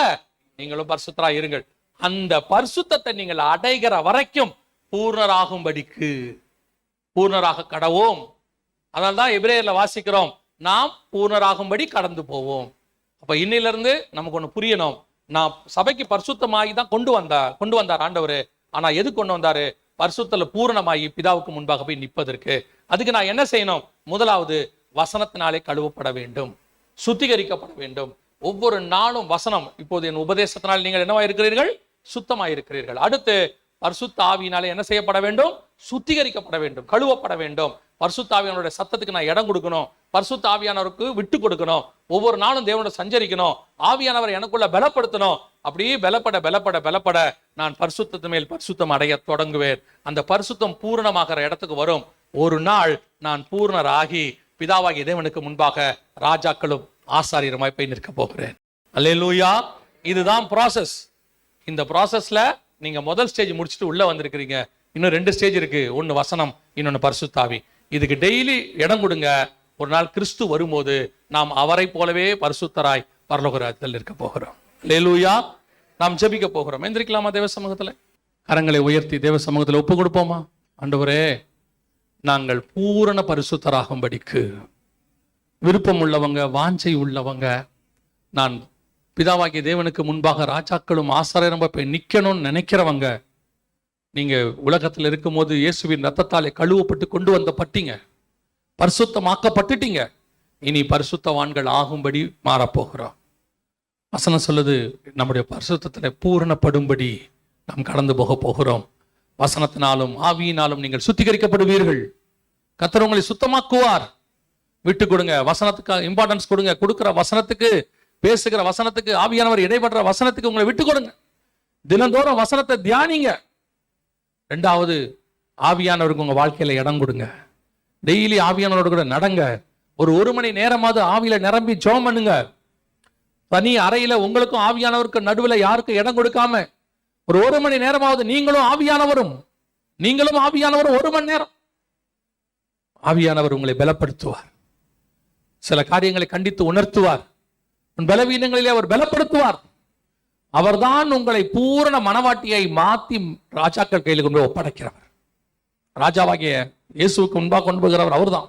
நீங்களும் பரிசுத்தராய் இருங்கள். அந்த பரிசுத்தத்தை நீங்கள் அடைகிற வரைக்கும் பூர்ணராக கடவோம். அதனால்தான் எபிரேயர்ல வாசிக்கிறோம், நாம் பூர்ணராகும்படி கடந்து போவோம். அப்ப இன்னையில இருந்து நமக்கு ஒண்ணு புரியணும். நான் சபைக்கு பரிசுத்தமாகி தான் கொண்டு வந்தார் ஆண்டவர். ஆனா எது கொண்டு வந்தாரு? பரிசுத்தல பூரணமாகி பிதாவுக்கு முன்பாக போய் நிற்பதற்கு. அதுக்கு நான் என்ன செய்யணும்? முதலாவது வசனத்தினாலே கழுவப்பட வேண்டும், சுத்திகரிக்கப்பட வேண்டும். ஒவ்வொரு நாளும் வசனம். இப்போது என் உபதேசத்தினால் நீங்கள் என்னவா இருக்கிறீர்கள்? சுத்தமாக இருக்கிறீர்கள். அடுத்து பரிசுத்த ஆவியினாலே என்ன செய்யப்பட வேண்டும்? சுத்திகரிக்கப்பட வேண்டும், கழுவப்பட வேண்டும். பரிசுத்த ஆவியானவருடைய சத்தத்துக்கு நான் இடம் கொடுக்கணும், பரிசுத்த ஆவியானவருக்கு விட்டு கொடுக்கணும், ஒவ்வொரு நாளும் தேவனோட சஞ்சரிக்கணும், ஆவியானவர் எனக்குள்ள பலப்படுத்தணும். அப்படியே பலப்பட நான் பரிசுத்தத்து மேல் பரிசுத்தம் அடைய தொடங்குவேன். அந்த பரிசுத்தம் பூரணமாகிற இடத்துக்கு வரும். ஒரு நாள் நான் பூர்ணராகி பிதாவாகிய தேவனுக்கு முன்பாக ராஜாக்களும் ஆசாரியருமாய் போய் நிற்க போகிறேன். அல்லேலூயா. இதுதான் ப்ராசஸ். இந்த ப்ராசஸ்ல நீங்க முதல் ஸ்டேஜ் முடிச்சுட்டு உள்ள வந்திருக்கிறீங்க. இன்னும் 2 ஸ்டேஜ் இருக்கு. ஒன்னு வசனம், இன்னொன்னு பரிசுத்த ஆவி. இதுக்கு டெய்லி இடம் கொடுங்க. ஒரு நாள் கிறிஸ்து வரும்போது நாம் அவரை போலவே பரிசுத்தராய் பரலோக ராஜ்யத்தில் இருக்க போகிறோம். அல்லேலூயா. நாம் ஜெபிக்க போகிறோம். எந்திரிக்கலாமா? தேவ சமூகத்துல கரங்களை உயர்த்தி தேவ சமூகத்துல ஒப்பு கொடுப்போமா? ஆண்டவரே, நாங்கள் பூரண பரிசுத்தராகும்படிக்கு விருப்பம் உள்ளவங்க, வாஞ்சை உள்ளவங்க, நான் பிதாவாகிய தேவனுக்கு முன்பாக ராஜாக்களும் ஆசாரியரும் போய் நிக்கணும்னு நினைக்கிறவங்க, நீங்க உலகத்தில் இருக்கும்போது இயேசுவின் ரத்தத்தாலே கழுவப்பட்டு கொண்டு வந்த பட்டீங்க, பரிசுத்தமாக்கப்பட்டுட்டீங்க. இனி பரிசுத்தவான்கள் ஆகும்படி மாறப்போகிறோம். வசனம் சொல்லுது, நம்முடைய பரிசுத்தத்தில் பூரணப்படும்படி நாம் கடந்து போக போகிறோம். வசனத்தினாலும் ஆவியினாலும் நீங்கள் சுத்திகரிக்கப்படுவீர்கள். கர்த்தர் உங்களை சுத்தமாக்குவார். விட்டு கொடுங்க, வசனத்துக்கு இம்பார்ட்டன்ஸ் கொடுங்க. கொடுக்கிற வசனத்துக்கு, பேசுகிற வசனத்துக்கு, ஆவியானவர் இடைபடுற வசனத்துக்கு உங்களை விட்டு கொடுங்க. தினந்தோறும் வசனத்தை தியானிங்க. 2வது, ஆவியானவருக்கு உங்க வாழ்க்கையில இடம் கொடுங்க. டெய்லி ஆவியானவரோட கூட நடங்க. ஒரு மணி நேரமாவது ஆவியில நிரம்பி ஜெபம் பண்ணுங்க. தனி அறையில உங்களுக்கும் ஆவியானவருக்கு நடுவில் யாருக்கும் இடம் கொடுக்காம ஒரு மணி நேரமாவது நீங்களும் ஆவியானவரும் 1 மணி நேரம். ஆவியானவர் உங்களை பலப்படுத்துவார். சில காரியங்களை கண்டித்து உணர்த்துவார். உன் பலவீனங்களிலே அவர் பலப்படுத்துவார். அவர்தான் உங்களை பூரண மனவாட்டியை மாத்தி ராஜாக்கள் கையில் கொண்டு ஒப்படைக்கிறவர். ராஜாவாகிய இயேசுவுக்கு முன்பாக கொண்டு போகிறவர் அவர்தான்.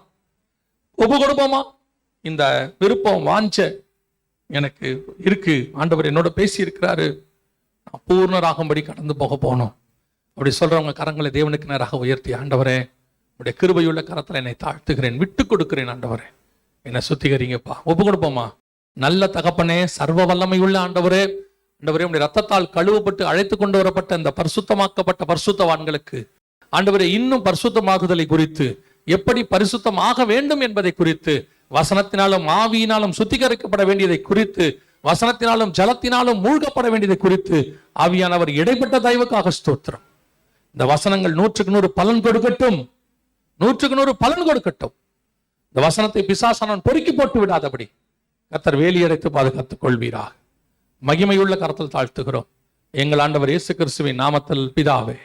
ஒப்பு கொடுப்போமா? இந்த விருப்பம், வாஞ்ச எனக்கு இருக்கு, ஆண்டவர் என்னோட பேசி இருக்கிறாரு, நான் பூர்ணராகும்படி கடந்து போக போனோம் அப்படி சொல்றவங்க கரங்களை தேவனுக்கு நேராக உயர்த்தி, ஆண்டவரே உடைய கிருபையுள்ள கரத்துல என்னை தாழ்த்துகிறேன், விட்டு கொடுக்கிறேன், ஆண்டவரே என்னை சுத்திகரிங்கப்பா. ஒப்பு கொடுப்போமா? நல்ல தகப்பனே, சர்வ வல்லமையுள்ள ஆண்டவரே, ஆண்டவரே உடைய ரத்தத்தால் கழுவப்பட்டு அழைத்து கொண்டு வரப்பட்ட இந்த பரிசுத்தமாக்கப்பட்ட பரிசுத்தவான்களுக்கு ஆண்டவரே இன்னும் பரிசுத்தமாகுதலை குறித்து, எப்படி பரிசுத்தமாக வேண்டும் என்பதை குறித்து, வசனத்தினாலும் ஆவியினாலும் சுத்திகரிக்கப்பட வேண்டியதை குறித்து, வசனத்தினாலும் ஜலத்தினாலும் மூழ்கப்பட வேண்டியதை குறித்து ஆவியானவர் இடைப்பட்ட தயவுக்காக ஸ்தோத்திரம். இந்த வசனங்கள் 100க்கு 100 பலன் கொடுக்கட்டும், 100க்கு 100 பலன் கொடுக்கட்டும். இந்த வசனத்தை பிசாசானவன் பொறுக்கி போட்டு விடாதபடி கர்த்தர் வேலியடைத்து பாதுகாத்துக் கொள்வீராக. மகிமையுள்ள கரத்தில் தாழ்த்துகிறோம் எங்கள் ஆண்டவர் இயேசு கிறிஸ்துவின் நாமத்தில் பிதாவே.